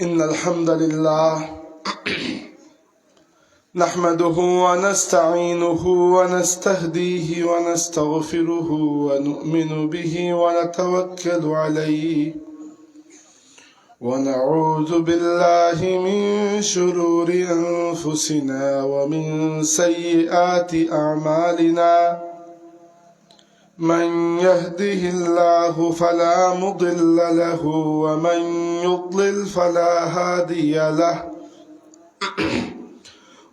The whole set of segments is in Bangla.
إن الحمد لله نحمده ونستعينه ونستهديه ونستغفره ونؤمن به ونتوكل عليه ونعوذ بالله من شرور أنفسنا ومن سيئات أعمالنا من يهده الله فلا مضل له ومن يضلل فلا هادي له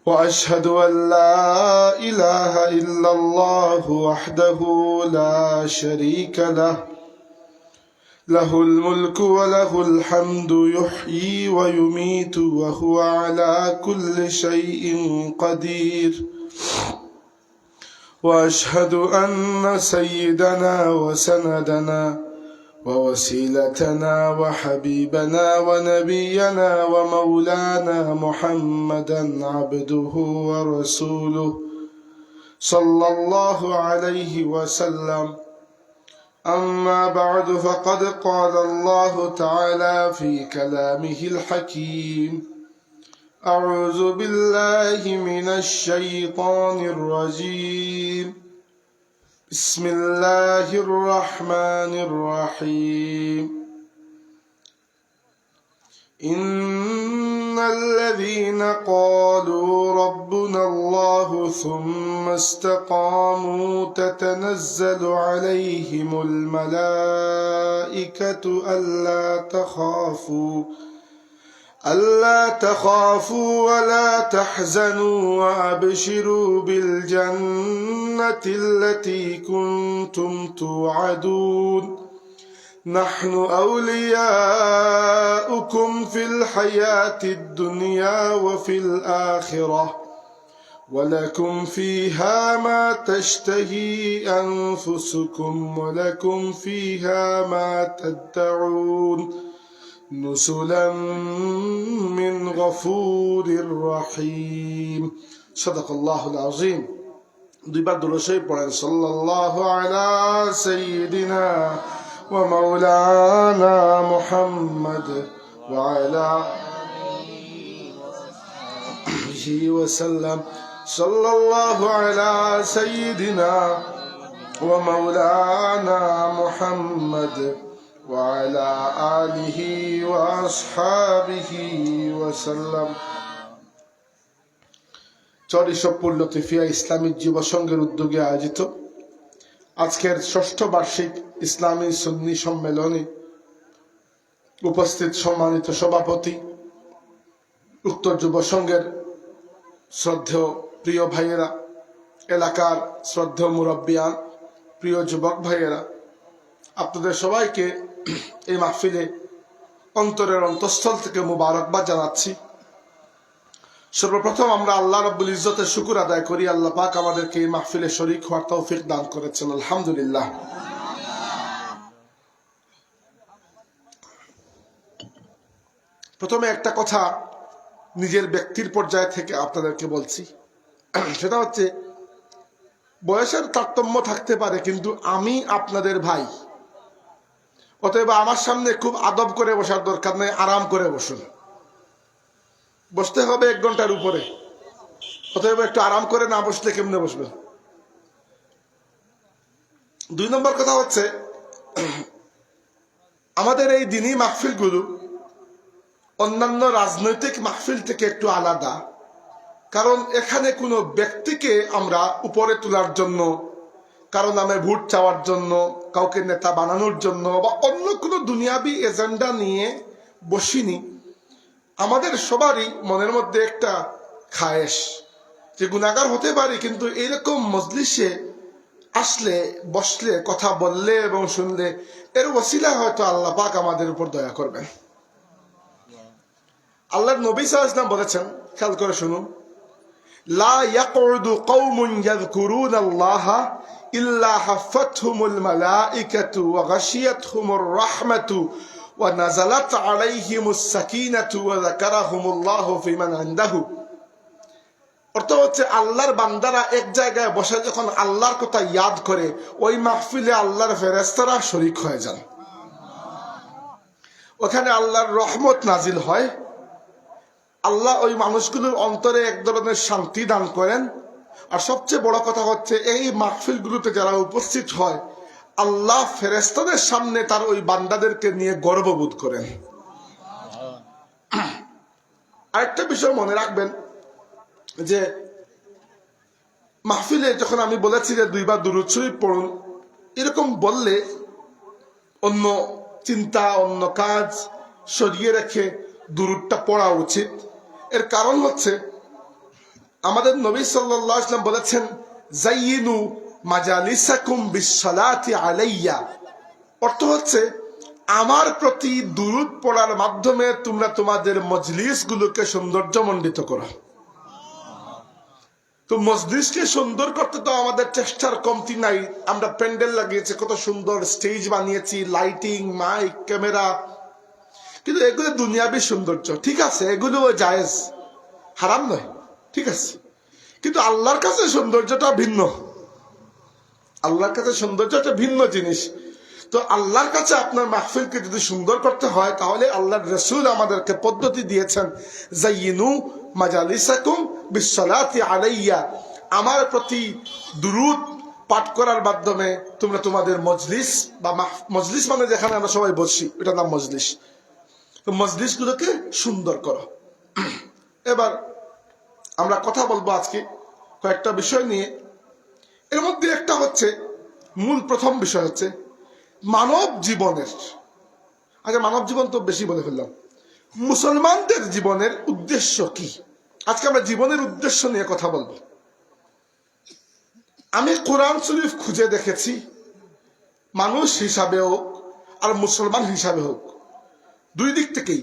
وأشهد أن لا إله إلا الله وحده لا شريك له له الملك وله الحمد يحيي ويميت وهو على كل شيء قدير وأشهد أن سيدنا وسندنا ووسيلتنا وحبيبنا ونبينا ومولانا محمدا عبده ورسوله صلى الله عليه وسلم. أما بعد فقد قال الله تعالى في كلامه الحكيم: أعوذ بالله من الشيطان الرجيم. بسم الله الرحمن الرحيم. إن الذين قالوا ربنا الله ثم استقاموا تتنزل عليهم الملائكة ألا تخافوا ولا تحزنوا وأبشروا بالجنة التي كنتم توعدون نحن أولياؤكم في الحياة الدنيا وفي الآخرة ولكم فيها ما تشتهي أنفسكم ولكم فيها ما تدعون نزلا من غفور رحيم. صدق الله العظيم. দুইবার দরুদ পড়েন সাল্লাল্লাহু আলা সাইয়্যিদিনা ওয়া মাওলানা মুহাম্মদ ওয়া আলা আলিহি ওয়া সাল্লাম। সাল্লাল্লাহু আলা সাইয়্যিদিনা ওয়া মাওলানা মুহাম্মদ وعلى آله وأصحابه وسلم. চরিশপুর লতিফিয়া ইসলামিক যুব সংঘের উদ্যোগে আয়োজিত আজকের ষষ্ঠ বার্ষিক ইসলামী সুন্নি সম্মেলনে উপস্থিত সম্মানিত সভাপতি, উক্ত যুব সংঘের শ্রদ্ধেয় প্রিয় ভাইয়েরা, এলাকার শ্রদ্ধেয় মুরব্বিয়ান, প্রিয় যুবক ভাইয়েরা, আপনাদের সবাইকে এই মাহফিলে অন্তরের অন্তঃস্থল থেকে মুবারকবাদ জানাচ্ছি। সর্বপ্রথম আমরা আল্লাহ রাব্বুল ইজ্জতের শুকর আদায় করি, আল্লাহ পাক আমাদেরকে এই মাহফিলে শরীক হওয়ার তৌফিক দান করেছেন, আলহামদুলিল্লাহ। প্রথমে একটা কথা নিজের ব্যক্তির পর্যায় থেকে আপনাদেরকে বলছি, সেটা হচ্ছে বয়সের তারতম্য থাকতে পারে, কিন্তু আমি আপনাদের ভাই, অতএব আমার সামনে খুব আদব করে বসার দরকার নেই, আরাম করে বসুন। বসতে হবে 1 ঘন্টার উপরে, অতএব একটু আরাম করে না বসলে কেমনে বসবেন? 2 নম্বর কথা হচ্ছে, আমাদের এই দিনই মাহফিলগুলো অন্যান্য রাজনৈতিক মাহফিল থেকে একটু আলাদা, কারণ এখানে কোনো ব্যক্তিকে আমরা উপরে তোলার জন্য, কারো নামে ভোট চাওয়ার জন্য, কাউকে নেতা বানানোর জন্য বা অন্য কোনো দুনিয়াবি এজেন্ডা নিয়ে বসিনি। আমাদের সবারই মনের মধ্যে একটা খায়েশ যে গুনাহগার হতে পারি, কিন্তু এইরকম মজলিসে আসলে, বসলে, কথা বললে এবং শুনলে এর ওসিলা হয়তো আল্লাহ পাক আমাদের উপর দয়া করবেন। আল্লাহর নবী সাল্লাল্লাহু আলাইহি ওয়াসাল্লাম বলেছেন, খেয়াল করে শুনুন, লা ইয়াকউদু কওমুন ইয়াযকুরুনাল্লাহা ইল্লা হাফাতহুমুল মালাইকাতু ওয়া গাশিয়াতহুমুর রাহমাতু ওয়া নাযালাত আলাইহিমুস সাকিনাতু ওয়া যাকারাহুমুল্লাহু ফিমান ইনদাহু। অর্থ হচ্ছে, আল্লাহর বান্দারা এক জায়গায় বসে যখন আল্লাহর কথা ইয়াদ করে, ওই মাহফিলে আল্লাহর ফেরেশতারা শরীক হয়ে যান। ওখানে আল্লাহর রহমত নাজিল হয়, আল্লাহ ওই মানুষগুলোর অন্তরে এক ধরনের শান্তি দান করেন। আর সবচেয়ে বড় কথা হচ্ছে এই মাহফিলগুলোতে যারা উপস্থিত হয়, আল্লাহ ফেরেশতাদের সামনে তার ওই বান্দাদেরকে নিয়ে গর্ববোধ করেন। আরেকটা বিষয় মনে রাখবেন যে মাহফিলে যখন আমি বলেছি যে 2 বার দুরূদ শরীফ পড়ুন, এরকম বললে অন্য চিন্তা অন্য কাজ সরিয়ে রেখে দুরূদটা পড়া উচিত। এর কারণ হচ্ছে আমাদের নবী সাল্লাল্লাহু আলাইহি ওয়াসাল্লাম বলেছেন, জাইয়িনু মাজালিসাকুম বিসসালাতি আলাইয়া। অর্থ হচ্ছে আমার প্রতি দুরূদ পড়ার মাধ্যমে তোমরা তোমাদের মজলিসগুলোকে সৌন্দর্যমণ্ডিত করো। তো মজলিসকে সুন্দর করতে তো আমাদের চেষ্টার কমতি নাই। আমরা প্যান্ডেল লাগিয়েছি, কত সুন্দর স্টেজ বানিয়েছি, লাইটিং, মাইক, ক্যামেরা, কিন্তু এগুলো দুনিয়াবি সৌন্দর্য, ঠিক আছে, এগুলো জায়েজ, হারাম নয়, ঠিক আছে। কিন্তু আল্লাহর কাছে সৌন্দর্যটা ভিন্ন, আল্লাহর কাছে সৌন্দর্যটা ভিন্ন জিনিস। তো আল্লাহর কাছে আপনার মাহফিলকে যদি সুন্দর করতে হয়, তাহলে আল্লাহর রাসূল আমাদেরকে পদ্ধতি দিয়েছেন, জাইয়িনু মাজালিসাকুম বিসসালাতি আলাইয়া। আমার প্রতি দুরূদ পাঠ করার মাধ্যমে তোমরা তোমাদের মজলিস বা মজলিস মানে যেখানে আমরা সবাই বসি, এটার নাম মজলিস, তো মজলিসগুলোকে সুন্দর করো। এবার আমরা কথা বলবো আজকে কয়েকটা বিষয় নিয়ে। এর মধ্যে একটা হচ্ছে, মূল প্রথম বিষয় হচ্ছে মানব জীবনের, আগে মানব জীবন তো বেশি বলে ফেললাম, মুসলমানদের জীবনের উদ্দেশ্য কি। আজকে আমরা জীবনের উদ্দেশ্য নিয়ে কথা বলবো। আমি কোরআন শরীফ খুঁজে দেখেছি, মানুষ হিসাবে হোক আর মুসলমান হিসাবে হোক, দুই দিক থেকেই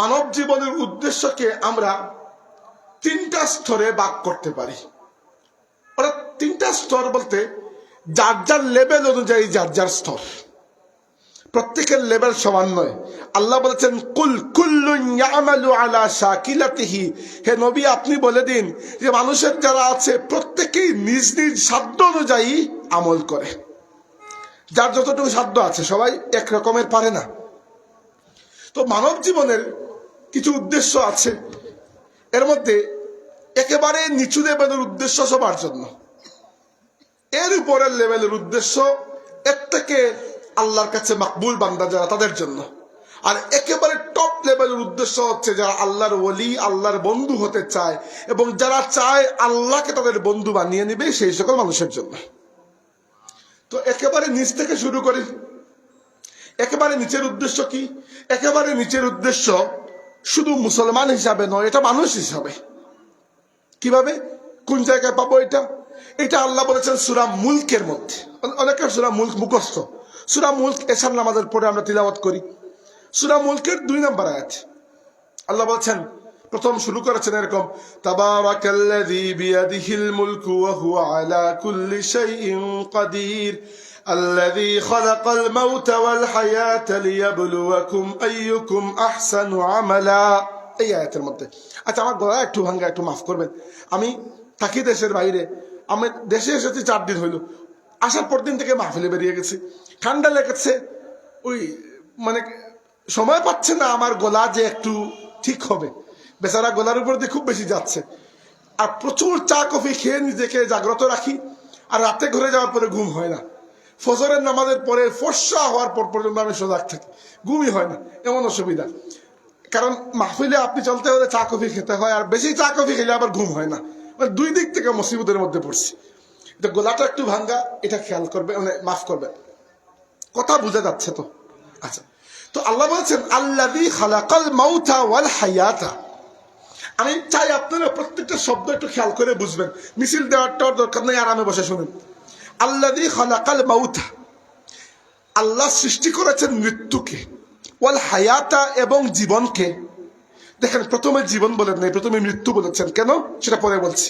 মানব জীবনের উদ্দেশ্যকে আমরা 3টা স্তরে ভাগ করতে পারি। অর্থাৎ 3টা স্তর বলতে যার যার লেভেল অনুযায়ী যার যার স্তর, প্রত্যেকের লেভেল সমান নয়। আল্লাহ বলেছেন, কুল কুল্লুন ইয়ামালু আলা শাকিলাতিহি, হে নবী আপনি বলে দিন যে মানুষের যারা আছে প্রত্যেকেই নিজ নিজ সাধ্য অনুযায়ী আমল করে। যার যতটুকু সাধ্য আছে, সবাই এক রকমের পারে না। তো মানব জীবনের কিছু উদ্দেশ্য আছে, এর মধ্যে একেবারে নিচু লেভেলের উদ্দেশ্য সবার জন্য, এর উপরের লেভেলের উদ্দেশ্য এর থেকে আল্লাহর কাছে মাকবুল বান্দা যারা তাদের জন্য, আর একেবারে টপ লেভেলের উদ্দেশ্য হচ্ছে যারা আল্লাহর ওলি, আল্লাহর বন্ধু হতে চায় এবং যারা চায় আল্লাহকে তাদের বন্ধু বানিয়ে নেবে, সেই সকল মানুষের জন্য। তো একেবারে নিচ থেকে শুরু করি। একেবারে নিচের উদ্দেশ্য কি? একেবারে নিচের উদ্দেশ্য শুধু মুসলমান হিসাবে নয়, এটা মানুষ হিসাবে। কিভাবে, কোন জায়গায় পাবো এটা? এটা আল্লাহ বলেছেন সূরা মুলকের মধ্যে। অনেকের সূরা মুলক মুখস্থ, সূরা মুলক এশার নামাজের পরে আমরা তিলাওয়াত করি। সূরা মুলকের 2 নম্বর আয়াত আল্লাহ বলছেন, প্রথম শুরু করেছেন এরকম, তাবারাকাল্লাযী বিয়াদিহিল মুলকু ওয়া হুয়া আলা কুল্লি শাইইন কাদির আল্লাযী খালাকাল মাউতা ওয়াল হায়াতা লিয়াবলুয়াকুম আইয়ুকুম আহসানু আমালা। এই আয়াতের মধ্যে, আচ্ছা আমার গলা একটু ভাঙ্গা, একটু মাফ করবেন। আমি থাকি দেশের বাইরে, আমি দেশে এসেছি 4 দিন হইল। আসার পর দিন থেকে মাহফিলে বেরিয়ে গেছি, ঠান্ডা লেগেছে, ওই মানে সময় পাচ্ছে না আমার গলা যে একটু ঠিক হবে। বেচারা গলার উপর দিয়ে খুব বেশি যাচ্ছে। আর প্রচুর চা কফি খেয়ে নিজেকে জাগ্রত রাখি, আর রাতে ঘরে যাওয়ার পরে ঘুম হয় না। ফজরের নামাজের পরে ফর্সা হওয়ার পর পর্যন্ত আমি সজাগ থাকি, ঘুমই হয় না, এমন অসুবিধা। কারণ মাহফিলে আপনি চলতে হলে চা কফি খেতে হয়, আর বেশি চা কফি খেলে আবার ঘুম হয় না। মানে 2 দিক থেকে মুসিবতের মধ্যে পড়ছি। এটা গলাটা একটু ভাঙ্গা, এটা খেয়াল করবে, মানে মাফ করবে। কথা বুঝা যাচ্ছে তো? আচ্ছা, তো আল্লাহ বলছেন আল্লাযী খালাকাল মাউতা ওয়াল হায়াতা। আমি চাই আপনারা প্রত্যেকটা শব্দ একটু খেয়াল করে বুঝবেন, মিছিল দেওয়ার দরকার নেই, আরামে বসে শুনুন। আল্লাযী খালাকাল মাউতা, আল্লাহ সৃষ্টি করেছেন মৃত্যুকে, ওয়াল হায়াতা এবং জীবনকে। দেখেন, প্রথমে জীবন বলেন নাই, প্রথমে মৃত্যু বলেছেন। কেন সেটা পরে বলছি।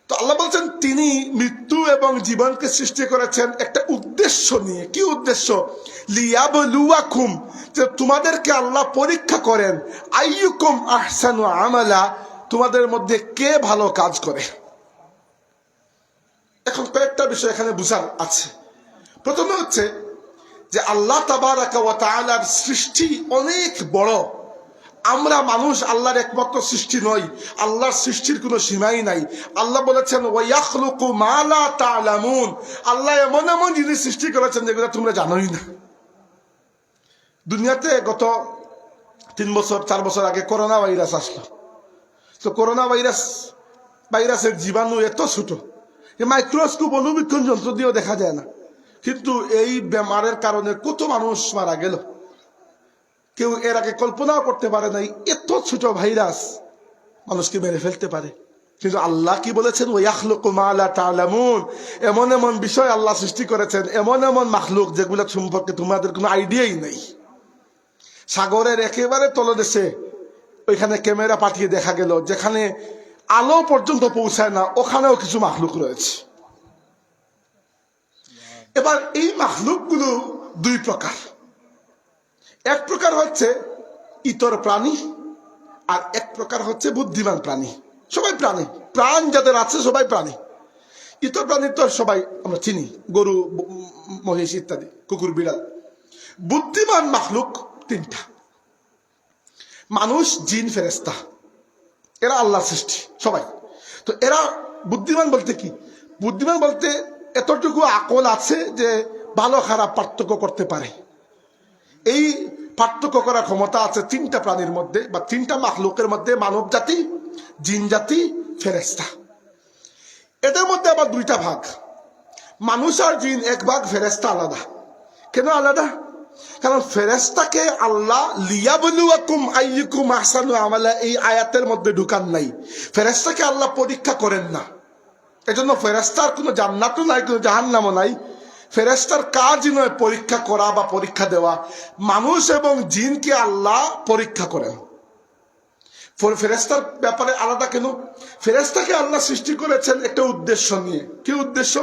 তো আল্লাহ বলছেন তিনি মৃত্যু এবং জীবনকে সৃষ্টি করেছেন একটা উদ্দেশ্য নিয়ে। কি উদ্দেশ্য? লিয়াবলুয়াকুম, যে তোমাদেরকে আল্লাহ পরীক্ষা করেন, আইয়ুকুম আহসানু আমালা, তোমাদের মধ্যে কে ভালো কাজ করে। এখন কয়েকটা বিষয় এখানে বুঝার আছে। প্রথমে হচ্ছে যে আল্লাহ তাবারাকা ওয়া তাআলার সৃষ্টি অনেক বড়। আমরা মানুষ আল্লাহর একমাত্র সৃষ্টি নই, আল্লাহর সৃষ্টির কোনো সীমাই নাই। আল্লাহ বলেছেন ওয়া ইয়াখলুকু মা লা তা'লামুন, আল্লাহ এমন এমন জিনিস সৃষ্টি করেছেন যেগুলো তোমরা জানোই না। দুনিয়াতে গত 3 বছর 4 বছর আগে করোনা ভাইরাস আসলো। তো করোনা ভাইরাসের জীবাণু এত ছোট, মাইক্রোস্কোপ অনুবীক্ষণ যন্ত্র দিয়েও দেখা যায় না, কিন্তু এই বেমারের কারণে কত মানুষ মারা গেল। কেউ এর আগে কল্পনাও করতে পারে নাই এত ছোট ভাইরাস মানুষকে মেরে ফেলতে পারে। কিন্তু আল্লাহ কি বলেছেন, ওয়াখলুকু মা লা তা'লামুন, এমন এমন বিষয় আল্লাহ সৃষ্টি করেছেন, এমন এমন মাখলুক যেগুলো সম্পর্কে তোমাদের কোনো আইডিয়াই নেই। সাগরের একেবারে তলদেশে ওইখানে ক্যামেরা পাঠিয়ে দেখা গেল যেখানে আলো পর্যন্ত পৌঁছায় না, ওখানেও কিছু মাখলুক রয়েছে। এবার এই মাখলুকগুলো দুই প্রকার। এক প্রকার হচ্ছে ইতর প্রাণী, আর এক প্রকার হচ্ছে বুদ্ধিমান প্রাণী। সবাই প্রাণী, প্রাণ যাদের আছে সবাই প্রাণী। ইতর প্রাণী তো সবাই আমরা চিনি, গরু, মহিষ ইত্যাদি, কুকুর, বিড়াল। বুদ্ধিমান মাখলুক তিনটা: মানুষ, জিন, ফেরেশতা। এরা আল্লাহর সৃষ্টি সবাই। তো এরা বুদ্ধিমান বলতে কি? বুদ্ধিমান বলতে এতটুকু আকল আছে যে ভালো খারাপ পার্থক্য করতে পারে। এই পার্থক্য করার ক্ষমতা আছে তিনটা প্রাণীর মধ্যে বা তিনটা মাখলুকের মধ্যে: মানব জাতি, জিন জাতি, ফেরেশতা। এদের মধ্যে আবার দুইটা ভাগ, মানুষ আর জিন এক ভাগ, ফেরেশতা আলাদা। কেন আলাদা? কারণ ফেরেশতাকে আল্লাহ লিয়াবলুয়াকুম আইয়ুকুম আহসানু আমালা এই আয়াতের মধ্যে ঢুকান নাই। ফেরেশতাকে আল্লাহ পরীক্ষা করেন না, এজন্য ফেরেশতার কোনো জান্নাতও নাই, কোনো জাহান্নামও নাই। ফেরেশতার কাজই নয় পরীক্ষা করা বা পরীক্ষা দেওয়া। মানুষ এবং জিনকে আল্লাহ পরীক্ষা করেন। ফেরেশতার ব্যাপারে আলাদা কেন? ফেরেশতাকে আল্লাহ সৃষ্টি করেছেন একটা উদ্দেশ্য নিয়ে। কি উদ্দেশ্য?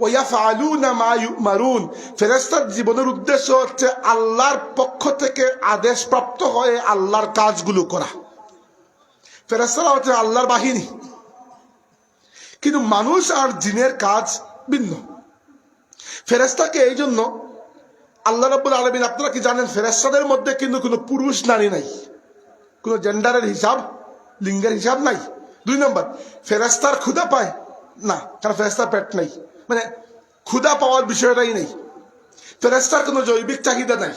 ওয়ায়াফআলুনা মা ইউমারুন। ফেরেশতার জীবনের উদ্দেশ্য হচ্ছে আল্লাহর পক্ষ থেকে আদেশপ্রাপ্ত হয়ে আল্লাহর কাজগুলো করা। ফেরেশতারা হচ্ছে আল্লাহর বাহিনী। কিন্তু মানুষ আর জিনের কাজ ভিন্ন। ফেরেশতাকে এই জন্য আল্লাহ রাব্বুল আলামিন, আপনারা কি জানেন ফেরেশতাদের মধ্যে কিন্তু কোনো পুরুষ নারী নাই, কোনো জেন্ডারের হিসাব, লিঙ্গের হিসাব নাই। 2 নম্বর, ফেরেশতার ক্ষুধা পায় না, কারণ ফেরেশতার পেট নাই, মানে ক্ষুধা পাওয়ার বিষয়টাই নেই। ফেরেশতার কোনো জৈবিক চাহিদা নাই,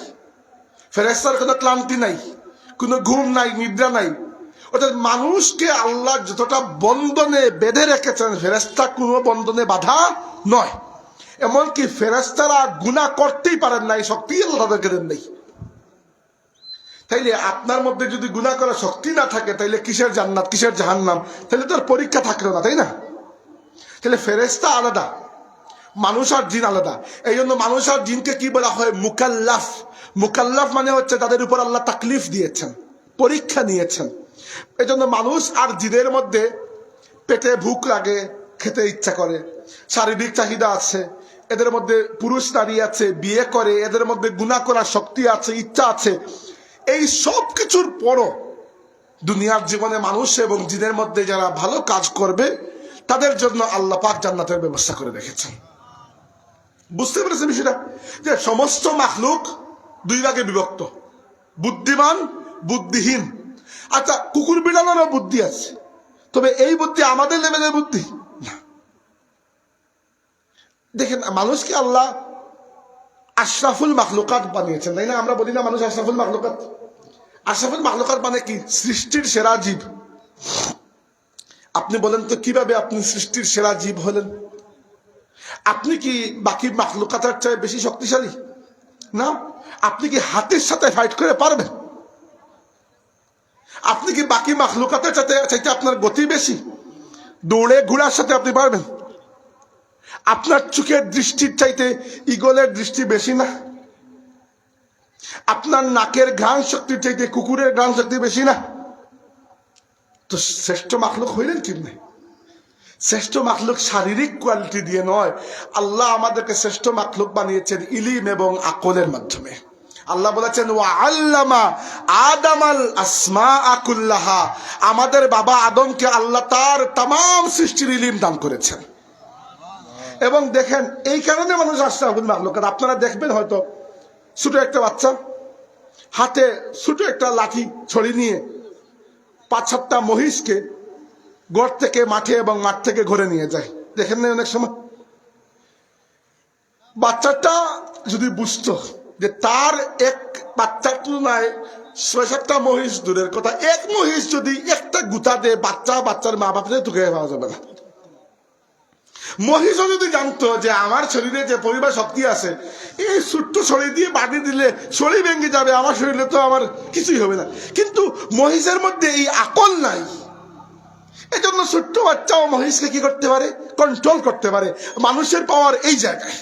ফেরেশতার কোনো ক্লান্তি নাই, কোনো ঘুম নাই, নিদ্রা নাই। অর্থাৎ মানুষকে আল্লাহ যতটা বন্ধনে বেঁধে রেখেছেন, ফেরেশতা কোনো বন্ধনে বাধা নয়। এমনকি ফেরেশতারা গুনাহ করতেই পারেন না, এই শক্তি আল্লাহ তাদেরকে দেন নাই। তাইলে আপনার মধ্যে যদি গুনাহ করার শক্তি না থাকে, তাইলে কিসের জান্নাত, কিসের জাহান্নাম? তাহলে তোর পরীক্ষা থাকলো না, তাই না? তাহলে ফেরেশতা আলাদা, মানুষ আর জিন আলাদা। এই জন্য মানুষ আর জিনকে কি বলা হয়? মুকাল্লাফ। মুকাল্লাফ মানে হচ্ছে তাদের উপর আল্লাহ তাকলিফ দিয়েছেন, পরীক্ষা নিয়েছেন। এই জন্য মানুষ আর জিনের মধ্যে পেটে ভুক লাগে, খেতে ইচ্ছা করে, শারীরিক চাহিদা আছে, এদের মধ্যে পুরুষ নারী আছে, বিয়ে করে, এদের মধ্যে গুনাহ করার শক্তি আছে, ইচ্ছা আছে। এই সব কিছুর পরও দুনিয়ার জীবনে মানুষ এবং জিনের মধ্যে যারা ভালো কাজ করবে তাদের জন্য আল্লাহ পাক জান্নাতের ব্যবস্থা করে রেখেছেন। বুঝতে পেরেছেন বিষয়টা? যে সমস্ত মাখলুক দুই ভাগে বিভক্ত: বুদ্ধিমান, বুদ্ধিহীন। আচ্ছা, কুকুর বিড়ালেরও বুদ্ধি আছে, তবে এই বুদ্ধি আমাদের লেভেলের বুদ্ধি না। দেখেন, মানুষকে আল্লাহ আশরাফুল মাখলুকাত বানিয়েছেন, তাই না? আমরা বলি না মানুষ আশরাফুল মাখলুকাত? আশরাফুল মাখলুকাত মানে কি? সৃষ্টির সেরা জীব। আপনি বলেন তো কিভাবে আপনি সৃষ্টির সেরা জীব হলেন? আপনি কি বাকি মাখলুকাতের চেয়ে বেশি শক্তিশালী? না। আপনি কি হাতির সাথে ফাইট করে পারবেন? আপনি কি বাকি মাখলুকাতের চাইতে আপনার গতি বেশি? দৌড়ে ঘোড়ার সাথে আপনি পারবেন? আপনার চোখের দৃষ্টির চাইতে ঈগলের দৃষ্টি বেশি না? আপনার নাকের ঘ্রাণ শক্তির চাইতে কুকুরের ঘ্রাণ শক্তি বেশি না? তো শ্রেষ্ঠ মাখলুক হইলেন কেমনে? শ্রেষ্ঠ মাখলুক শারীরিক কোয়ালিটি দিয়ে নয়, আল্লাহ আমাদেরকে শ্রেষ্ঠ মাখলুক বানিয়েছেন ইলম এবং আকলের মাধ্যমে। আল্লাহ বলেছেন ওয়া আল্লামা আদামাল আসমাআ কুল্লাহা। আমাদের বাবা আদমকে আল্লাহ তার तमाम সৃষ্টির ইলম দান করেছেন। এবং দেখেন, এই কারণে মানুষ আশরাফুল মাখলুকাত। আপনারা দেখবেন হয়তো ছোট একটা বাচ্চা হাতে ছোট একটা লাঠি ছড়ি নিয়ে 5-7টা মহিষকে ঘর থেকে মাঠে এবং মাঠ থেকে ঘরে নিয়ে যায়। দেখেন না অনেক সময় বাচ্চাটা যদি বুঝতো যে তার এক বাচ্চার তুলনায় 6-7টা মহিষ দূরের কথা, এক মহিষ যদি একটা গুতা দেয় বাচ্চার মা বাপরে তুকে পাওয়া যাবে না। মহিষও যদি জানতো যে আমার শরীরে যে পরিবার শক্তি আছে, এই ছোট্ট শরীর দিয়ে বাড়ি দিলে শরীর ভেঙে যাবে, আমার শরীরে তো আমার কিছুই হবে না। কিন্তু মহিষের মধ্যে এই আকল নাই, এই জন্য ছোট্ট বাচ্চাও মহিষকে কি করতে পারে, কন্ট্রোল করতে পারে। মানুষের পাওয়ার এই জায়গায়।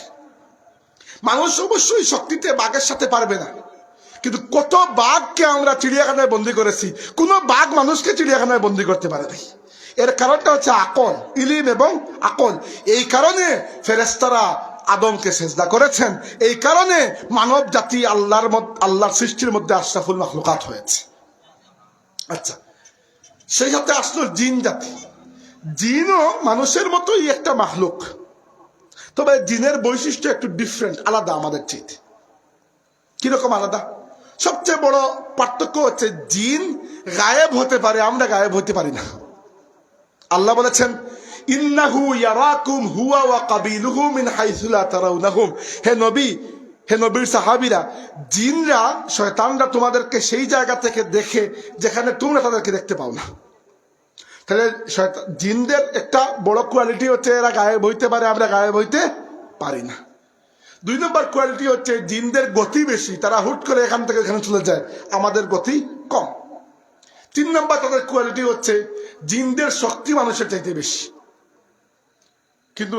মানুষ অবশ্যই শক্তিতে বাঘের সাথে পারবে না, কিন্তু কত বাঘকে আমরা চিড়িয়াখানায় বন্দি করেছি, কোনো বাঘ মানুষকে চিড়িয়াখানায় বন্দি করতে পারে নাই। এর কারণটা হচ্ছে আকল, ইলিম এবং আকল। এই কারণে ফেরেশতারা আদমকে সেজদা করেছেন, এই কারণে মানব জাতি আল্লাহর সৃষ্টির মধ্যে আশরাফুল মাখলুকাত হয়েছে। আচ্ছা, সেই সাথে আসলো জিন জাতি। জিনও মানুষের মতোই একটা মাখলুক, তবে জিনের বৈশিষ্ট্য একটু ডিফারেন্ট, আলাদা আমাদের চেয়ে। কিরকম আলাদা? সবচেয়ে বড় পার্থক্য হচ্ছে জিন গায়েব হতে পারে, আমরা গায়েব হতে পারি না। আল্লাহ বলেছেন ইন্নাহু ইয়ারাকুম হুয়া ওয়া কাবিলুহু মিন হাইসু লা তারাউনাহুম। হে নবী, হে নবীর সাহাবীরা, জিনরা শয়তানরা তোমাদেরকে সেই জায়গা থেকে দেখে যেখানে তোমরা তাদেরকে দেখতে পাও না। তাহলে জিনদের একটা বড় কোয়ালিটি হচ্ছে এরা গায়েব হইতে পারে, আমরা গায়েব হইতে পারি না। 2 নম্বর কোয়ালিটি হচ্ছে জিনদের গতি বেশি, তারা হুট করে এখান থেকে এখানে চলে যায়, আমাদের গতি কম। 3 নম্বর তাদের কোয়ালিটি হচ্ছে জিনদের শক্তি মানুষের চাইতে বেশি, কিন্তু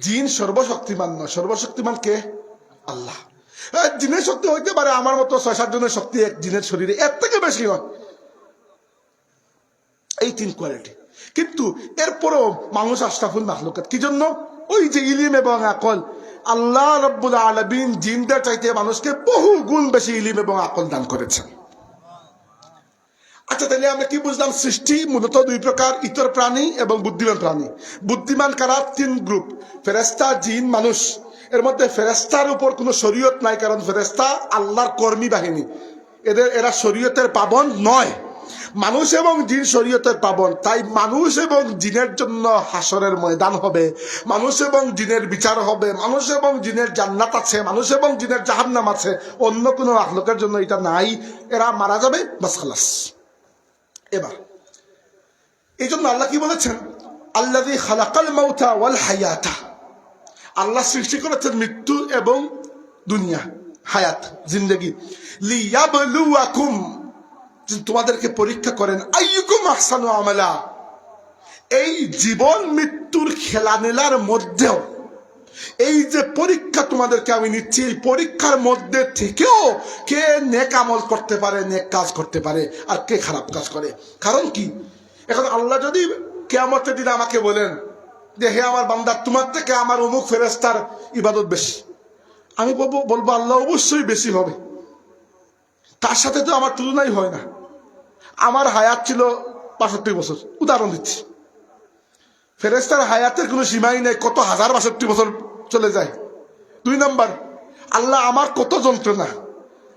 জিন সর্বশক্তিমান নয়। সর্বশক্তিমান কে? আল্লাহ। জিনের শক্তি হইতে পারে আমার মতো 6-7 জনের শক্তি এক জিনের শরীরে, এর থেকে বেশি নয়। এই 3 কোয়ালিটি। কিন্তু এরপরও মানুষ আশরাফুল মাখলুকাত। কি জন্য? ওই যে ইলিম এবং আকল। আল্লাহ রাব্বুল আলামিন জিনদের চাইতে মানুষকে বহু গুণ বেশি ইলিম এবং আকল দান করেছেন। আচ্ছা, তাহলে আমরা কি বুঝলাম? সৃষ্টি মূলত 2 প্রকার, ইতর প্রাণী এবং বুদ্ধিমান প্রাণী। বুদ্ধিমান কারা? 3 গ্রুপ, ফেরেশতা, জিন, মানুষ। এর মধ্যে ফেরেশতার উপর কোনো শরীয়ত নাই, কারণ ফেরেশতা আল্লাহর কর্মী বাহিনী, এরা শরীয়তের পাবন নয়। মানুষ এবং জিন শরীয়তের পাবন, তাই মানুষ এবং জিনের জন্য হাসরের ময়দান হবে, মানুষ এবং জিনের বিচার হবে, মানুষ এবং জিনের জান্নাত আছে, মানুষ এবং জিনের জাহান্নাম আছে। অন্য কোনো মাখলুকের জন্য এটা নাই। এরা মারা যাবে, বাস খালাস। এবার এই জন্য আল্লাহ কি বলেছেন? আল্লাযী খালাকাল মাউতা ওয়াল হায়াতা। আল্লাহ সৃষ্টি করেছেন মৃত্যু এবং দুনিয়া, হায়াত, জিন্দেগি। লিয়াবলুয়াকুম, তোমাদেরকে পরীক্ষা করেন। আইয়ুকুম আহসানু আমালা। এই জীবন মৃত্যুর খেলানেলার মধ্যেও এই যে পরীক্ষা তোমাদেরকে আমি নিচ্ছি, এই পরীক্ষার মধ্যে থেকেও কে নেক আমল করতে পারে, নেক কাজ করতে পারে, আর কে খারাপ কাজ করে। কারণ কি? এখন আল্লাহ যদি কিয়ামতের দিন আমাকে বলেন যে হে আমার বান্দা, তোমার থেকে আমার অমুক ফেরেশতার ইবাদত বেশি, আমি বলবো আল্লাহ অবশ্যই বেশি হবে, তার সাথে তো আমার তুলনাই হয় না। আমার হায়াত ছিল 65 বছর, উদাহরণ দিচ্ছি। ফেরেশতার হায়াতের কোনো সীমাই নেই, কত হাজার 62 বছর চলে যায়। 2 নম্বর, আল্লাহ আমার কত যন্ত্রণা,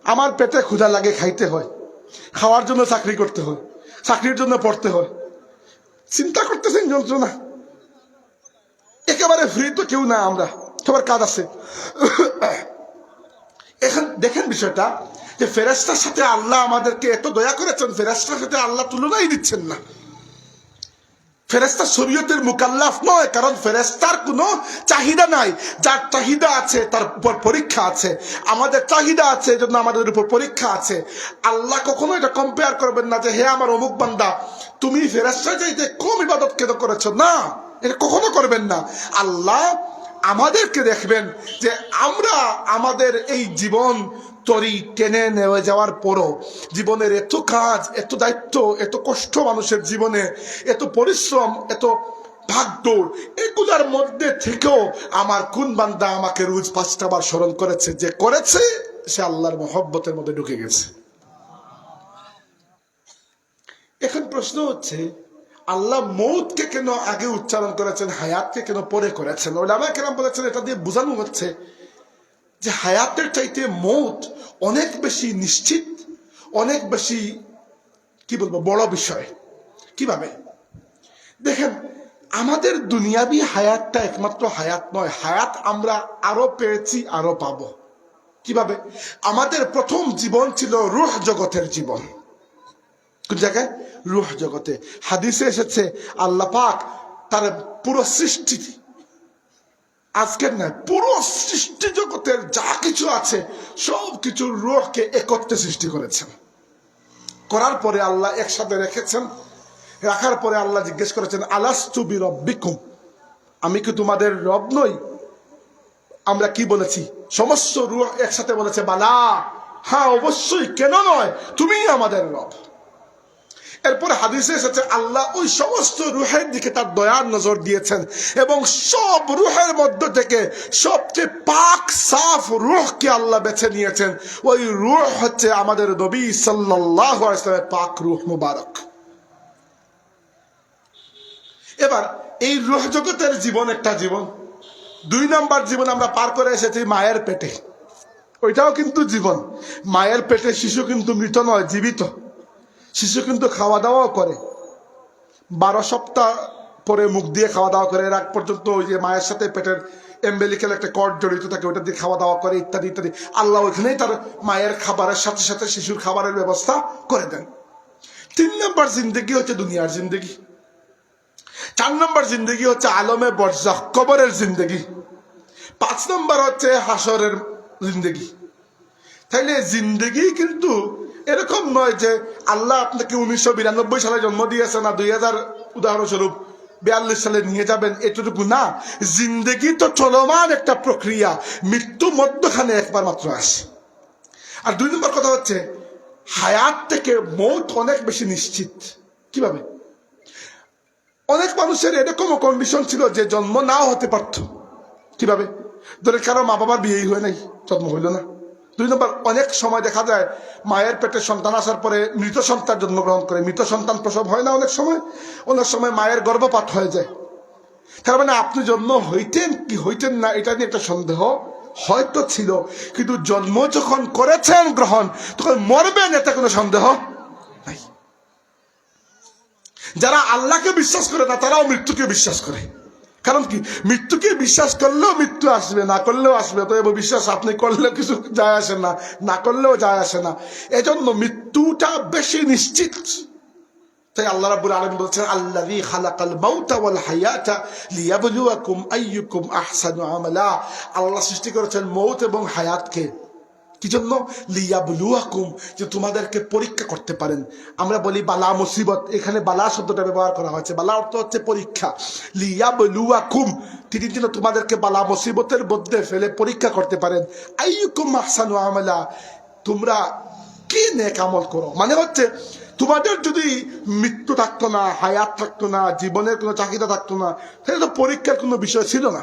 আমার পেটে ক্ষুধা লাগে, খাইতে হয়, খাওয়ার জন্য চাকরি করতে হয়, চাকরির জন্য পড়তে হয়। চিন্তা করতেছেন যন্ত্রণা? একেবারে ফ্রি তো কেউ না, আমরা সবার কাজ আছে। এখন দেখেন বিষয়টা, যে ফেরেশতার সাথে আল্লাহ আমাদেরকে এত দয়া করেছেন, ফেরেশতার সাথে আল্লাহ তুলনাই দিচ্ছেন না। ফেরেশতা শরীয়তের মুকাল্লাফ নয়, কারণ ফেরেশতার কোনো চাহিদা নাই। যার চাহিদা আছে তার উপর পরীক্ষা আছে। আমাদের চাহিদা আছে, এজন্য আমাদের উপর পরীক্ষা আছে। আল্লাহ কখনো এটা কম্পেয়ার করবেন না যে হে আমার অমুক বান্দা, তুমি ফেরেশতার চাইতে কম ইবাদত কেন করেছো, না, এটা কখনো করবেন না। আল্লাহ আমাদেরকে দেখবেন যে আমরা আমাদের এই জীবন তরি টেনে নেওয়া যাওয়ার পরও, জীবনের এত কাজ, এত দায়িত্ব, এত কষ্ট মানুষের জীবনে, এত পরিশ্রম, এত ভাগদৌড়, এগুলার মধ্যে থেকেও আমার কোন বান্দা আমাকে রোজ 5টা বার স্মরণ করেছে, যে করেছে সে আল্লাহর মহব্বতের মধ্যে ঢুকে গেছে। এখন প্রশ্ন হচ্ছে, আল্লাহ মৌতকে কেন আগে উচ্চারণ করেছেন, হায়াতকে কেন পরে করেছেন? ওলামা কেরাম বলেছেন এটা দিয়ে বোঝানো হচ্ছে যে হায়াতের চাইতে মৌত অনেক বেশি নিশ্চিত, অনেক বেশি কি বলবো বড় বিষয়। কিভাবে? দেখেন, আমাদের দুনিয়াবি হায়াতটা একমাত্র হায়াত নয়, হায়াত আমরা আরো পেয়েছি, আরো পাবো। কিভাবে? আমাদের প্রথম জীবন ছিল রূহ জগতের জীবন। কোন জায়গায়? রূহ জগতে। হাদিসে এসেছে আল্লাহ পাক তার পুরো সৃষ্টি, আজকের নয়, পুরো সৃষ্টি জগতের যা কিছু আছে সব কিছুর রূহকে একত্রে সৃষ্টি করেছেন। করার পরে আল্লাহ একসাথে রেখেছেন। রাখার পরে আল্লাহ জিজ্ঞেস করেছেন, আলাস্তু বিরব্বিকুম, আমি কি তোমাদের রব নই? আমরা কি বলেছি? সমস্ত রূহ একসাথে বলেছে বালা, হ্যাঁ অবশ্যই, কেন নয়, তুমিই আমাদের রব। এরপরে হাদিসে এসেছে আল্লাহ ওই সমস্ত রূহের দিকে তার দয়ার নজর দিয়েছেন এবং সব রূহের মধ্য থেকে সবচেয়ে পাক সাফ রূহকে আল্লাহ বেছে নিয়েছেন। ওই রূহ হচ্ছে আমাদের নবী সাল্লাল্লাহু আলাইহি ওয়াসাল্লামের পাক রূহ মুবারক। এবার এই রূহ জগতের জীবন একটা জীবন। 2 নম্বর জীবন আমরা পার করে এসেছি মায়ের পেটে। ওইটাও কিন্তু জীবন। মায়ের পেটে শিশু কিন্তু মৃত নয়, জীবিত। শিশু কিন্তু খাওয়া দাওয়াও করে, 12 সপ্তাহ পরে মুখ দিয়ে খাওয়া দাওয়া করে। এর আগ পর্যন্ত ওই যে মায়ের সাথে পেটের এমবেলিক্যাল একটা কর্ড জড়িত থাকে, ওইটা দিয়ে খাওয়া দাওয়া করে, ইত্যাদি ইত্যাদি। আল্লাহ ওইখানেই তার মায়ের খাবারের সাথে সাথে শিশুর খাবারের ব্যবস্থা করে দেন। 3 নম্বর জিন্দগি হচ্ছে দুনিয়ার জিন্দগি। 4 নম্বর জিন্দগি হচ্ছে আলমে বরজাখ, কবরের জিন্দগি। 5 নম্বর হচ্ছে হাসরের জিন্দগি। তাইলে জিন্দগি কিন্তু এরকম নয় যে আল্লাহ আপনাকে 1992 সালে জন্ম দিয়েছে না 2000 উদাহরণস্বরূপ 42 সালে নিয়ে যাবেন, এটুকু না। জিন্দগি তো চলমান একটা প্রক্রিয়া, মৃত্যু মধ্যখানে একবার মাত্র আসে। আর 2 নম্বর কথা হচ্ছে হায়াত থেকে মৌত অনেক বেশি নিশ্চিত। কিভাবে? অনেক মানুষের এরকমও কন্ডিশন ছিল যে জন্ম নাও হতে পারত। কিভাবে? ধরে কারো মা বাবার বিয়েই হয় নাই, জন্ম হইল না। 2 নম্বর, অনেক সময় দেখা যায় মায়ের পেটে সন্তান আসার পরে মৃত সন্তান জন্মগ্রহণ করে। মৃত সন্তান প্রসব হয় না অনেক সময়, অনেক সময় মায়ের গর্ভপাত হয়ে যায়। তার মানে আপনি জন্ম হইতেন কি হইতেন না এটা নিয়ে একটা সন্দেহ হয়তো ছিল, কিন্তু জন্ম যখন করেছেন গ্রহণ, তখন মরবেন এতে কোনো সন্দেহ নাই। যারা আল্লাহকে বিশ্বাস করে না তারাও মৃত্যুকে বিশ্বাস করে। কারণ কি? মৃত্যুকে বিশ্বাস করলেও মৃত্যু আসবে, না করলেও আসবে। তো বিশ্বাস আপনি করলেও কিছু যায় আসে না, না করলেও যায় আসে না। এজন্য মৃত্যুটা বেশি নিশ্চিত। তাই আল্লাহ রাব্বুল আলামিন বলছেন, আল্লাযী খালাকাল মাউতা ওয়াল হায়াতা লিয়াবলুয়াকুম আইয়ুকুম আহসানু আমালা। আল্লাহ সৃষ্টি করেছেন মৌত এবং হায়াতকে। কি জন্য? লিয়াবলুয়াকুম, যে তোমাদেরকে পরীক্ষা করতে পারেন। আমরা বলি বালা মুসিবত, এখানে বালা শব্দটা ব্যবহার করা হয়েছে। বালা অর্থ হচ্ছে পরীক্ষা। লিয়াবলুয়াকুম, তিনি যেন তোমাদেরকে বালা মুসিবতের মধ্যে ফেলে পরীক্ষা করতে পারেন। আইয়ুকুম আহসানু আমালা, তোমরা কি নেক আমল করো। মানে হচ্ছে তোমাদের যদি মৃত্যু থাকতো না, হায়াত থাকতো না, জীবনের কোনো চাহিদা থাকতো না, তাহলে তো পরীক্ষার কোনো বিষয় ছিল না।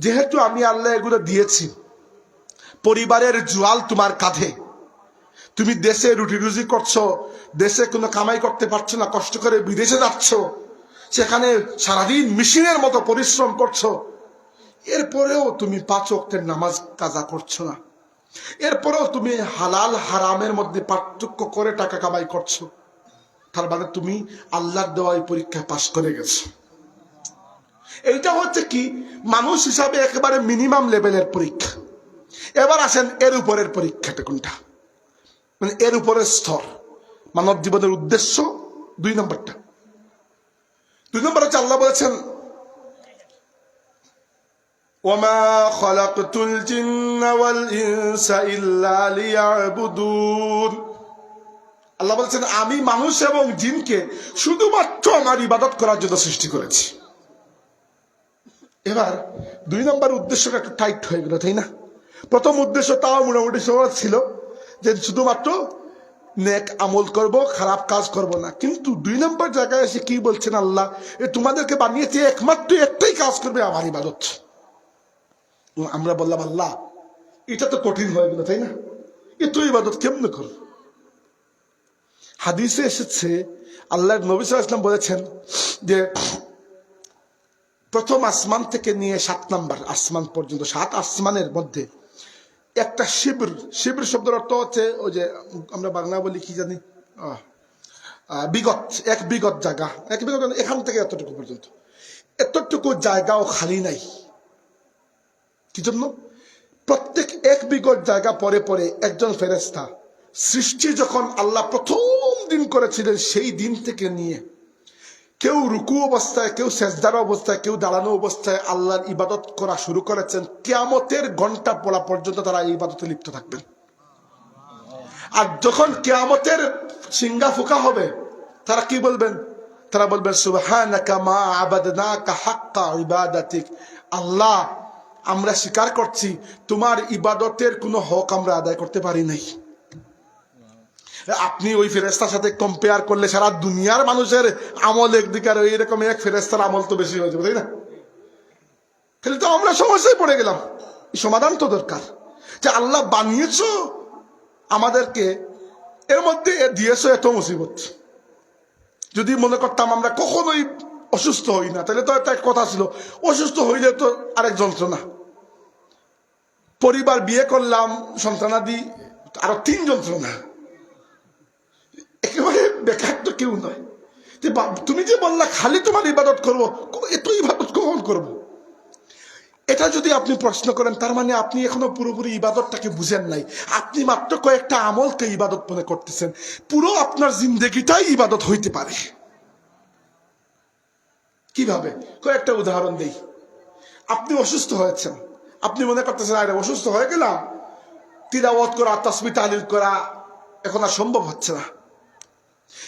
যেহেতু আমি আল্লাহ এগুলো দিয়েছি, পরিবারের জোয়াল তোমার কাঁধে, তুমি দেশে রুটি রুজি করছো, দেশে কোনো কামাই করতে পারছো না, কষ্ট করে বিদেশে যাচ্ছ, সেখানে সারাদিন মেশিনের মতো পরিশ্রম করছো, এরপরেও তুমি 5 ওয়াক্তের নামাজ কাজা করছো না, এরপরেও তুমি হালাল হারামের মধ্যে পার্থক্য করে টাকা কামাই করছো, তার মানে তুমি আল্লাহর দেওয়া এই পরীক্ষায় পাশ করে গেছো। এইটা হচ্ছে কি মানুষ হিসাবে একেবারে মিনিমাম লেভেলের পরীক্ষা। এবার আসেন এর উপরের পরীক্ষাটা কোনটা, মানে এর উপরের স্তর, মানব জীবনের উদ্দেশ্য। 2 নম্বরটা, 2 নম্বর হচ্ছে আল্লাহ বলেছেন, ওয়ামা খালাকতুল জিন্না ওয়াল ইনসা ইল্লা লিয়াবুদুন। আল্লাহ বলেছেন আমি মানুষ এবং জিনকে শুধুমাত্র আমার ইবাদত করার জন্য সৃষ্টি করেছি। এবার 2 নম্বর উদ্দেশ্যটা একটু টাইট হয়ে গেল, তাই না? প্রথম উদ্দেশ্য তাও মোটামুটি সহজ ছিল, যে শুধুমাত্র নেক আমল করব, খারাপ কাজ করব না। কিন্তু 2 নম্বর জায়গায় এসে কি বলছেন আল্লাহ, তোমাদেরকে বানিয়েছে একমাত্র একটাই কাজ করবে, আমার ইবাদত। আমরা বললাম আল্লাহ এটা তো কঠিন হয়ে গেল, তাই না? এত ইবাদত কেমনে করব? হাদিসে এসেছে আল্লাহর নবী সাল্লাল্লাহু আলাইহি ওয়াসাল্লাম বলেছেন যে প্রথম আসমান থেকে নিয়ে 7 নম্বর আসমান পর্যন্ত, 7 আসমানের মধ্যে একটা শিবির, শিবির শব্দের অর্থ হচ্ছে ওই যে আমরা বাংলা বলি কি জানি, বিগত, এক বিগত জায়গা, এক বিগত এখান থেকে এতটুকু পর্যন্ত, এতটুকু জায়গাও খালি নাই। কি জন্য? প্রত্যেক এক বিগত জায়গা পরে পরে একজন ফেরেশতা সৃষ্টি যখন আল্লাহ প্রথম দিন করেছিলেন সেই দিন থেকে নিয়ে কেউ রুকু অবস্থায়, কেউ সেজদার অবস্থায়, কেউ দাঁড়ানো অবস্থায় আল্লাহর ইবাদত করা শুরু করেছেন। কিয়ামতের ঘন্টা পড়া পর্যন্ত তারা এই ইবাদতে লিপ্ত থাকবেন। আর যখন কিয়ামতের সিঙ্গা ফুকা হবে, তারা কি বলবেন? তারা বলবেন সুবহানাকা মা আবাদনাকা হাক্কা ইবাদাতিক। আল্লাহ, আমরা স্বীকার করছি তোমার ইবাদতের কোনো হক আমরা আদায় করতে পারি নাই। আপনি ওই ফেরেস্তার সাথে কম্পেয়ার করলে সারা দুনিয়ার মানুষের আমল একদিকে, আর এইরকম এক ফেরেস্তার আমল তো বেশি হয়ে যাবে, তাই না? তাহলে তো আমরা সমস্যায় পড়ে গেলাম। সমাধান তো দরকার যে আল্লাহ বানিয়েছো আমাদেরকে, এর মধ্যে দিয়েছো এত মুসিবত। যদি মনে করতাম আমরা কখনোই অসুস্থ হই না, তাহলে তো একটা কথা ছিল, অসুস্থ হইলে তো আরেক যন্ত্রণা। পরিবার, বিয়ে করলাম, সন্তানাদি, আরো 3 যন্ত্রণা। একেবারে বেকার তো কেউ নয়। তুমি যে বললা খালি তোমার ইবাদত করবো, এত ইবাদত কখন করবো? এটা যদি আপনি প্রশ্ন করেন, তার মানে আপনি এখনো পুরোপুরি ইবাদতটাকে বুঝেন নাই। আপনি মাত্র কয়েকটা আমলকে ইবাদত মনে করতেছেন। পুরো আপনার জিন্দেগিটাই ইবাদত হইতে পারে। কিভাবে? কয়েকটা উদাহরণ দেই। আপনি অসুস্থ হয়েছেন, আপনি মনে করতেছেন আরে অসুস্থ হয়ে গেলাম, তিলাওয়াত করা, তাসবিহ তাহলিল করা এখন আর সম্ভব হচ্ছে না।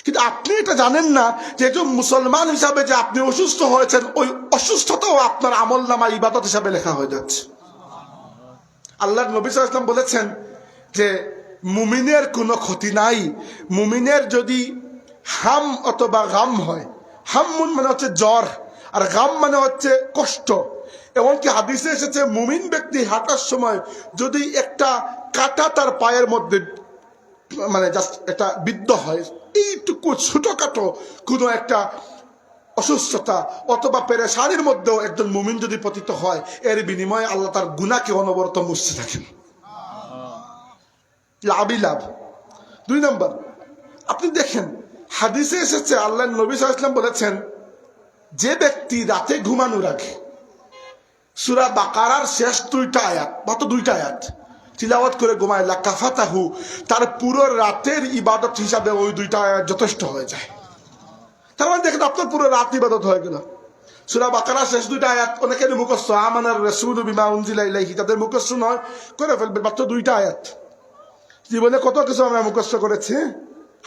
কিন্তু আপনি এটা জানেন না যে একজন মুসলমান হিসাবে যে আপনি অসুস্থ হয়েছেন, ওই অসুস্থতাও আপনার আমল নামা ইবাদত হিসাবে লেখা হয়ে যাচ্ছে। আল্লাহর নবী সাল্লাল্লাহু আলাইহি ওয়াসাল্লাম বলেছেন যে মুমিনের কোনো ক্ষতি নাই। মুমিনের যদি হাম অথবা গাম হয়, হাম্মুন মানে হচ্ছে জ্বর, আর গাম মানে হচ্ছে কষ্ট। এমনকি হাদিসে এসেছে মুমিন ব্যক্তি হাঁটার সময় যদি একটা কাঁটা তার পায়ের মধ্যে মানে জাস্ট একটা বিদ্ধ হয়, এইটুকু ছোটখাটো কোনো একটা অসুস্থতা অথবা পেরেশানির মধ্যেও একজন মুমিন যদি পতিত হয়, এর বিনিময়ে আল্লাহ তার গুনাহকে অনবরত মুছতে থাকেন। লাভই লাভ। 2 নম্বর, আপনি দেখেন হাদিসে এসেছে আল্লাহ নবী সাল্লাল্লাহু আলাইহি ওয়াসাল্লাম বলেছেন যে ব্যক্তি রাতে ঘুমানোর আগে সূরা বাকারার শেষ 2টা আয়াত, মাত্র 2টা আয়াত তিলাওয়াত করে ঘুমায়, লাকাফাতাহু, তার পুরো রাতের ইবাদত হিসাবে ওই 2টা আয়াত যথেষ্ট হয়ে যায়। তার মানে দেখেন আপনার পুরো রাত ইবাদত হয়ে গেল। সূরা বাকারার শেষ 2টা আয়াত অনেকের মুখস্থ, আমানার রাসূলু বিমা উনজিলা ইলাইহি, তাদের মুখস্থ নয়, করে ফেলবেন মাত্র 2টা আয়াত। জীবনে কত কিছু আমরা মুখস্থ করেছি,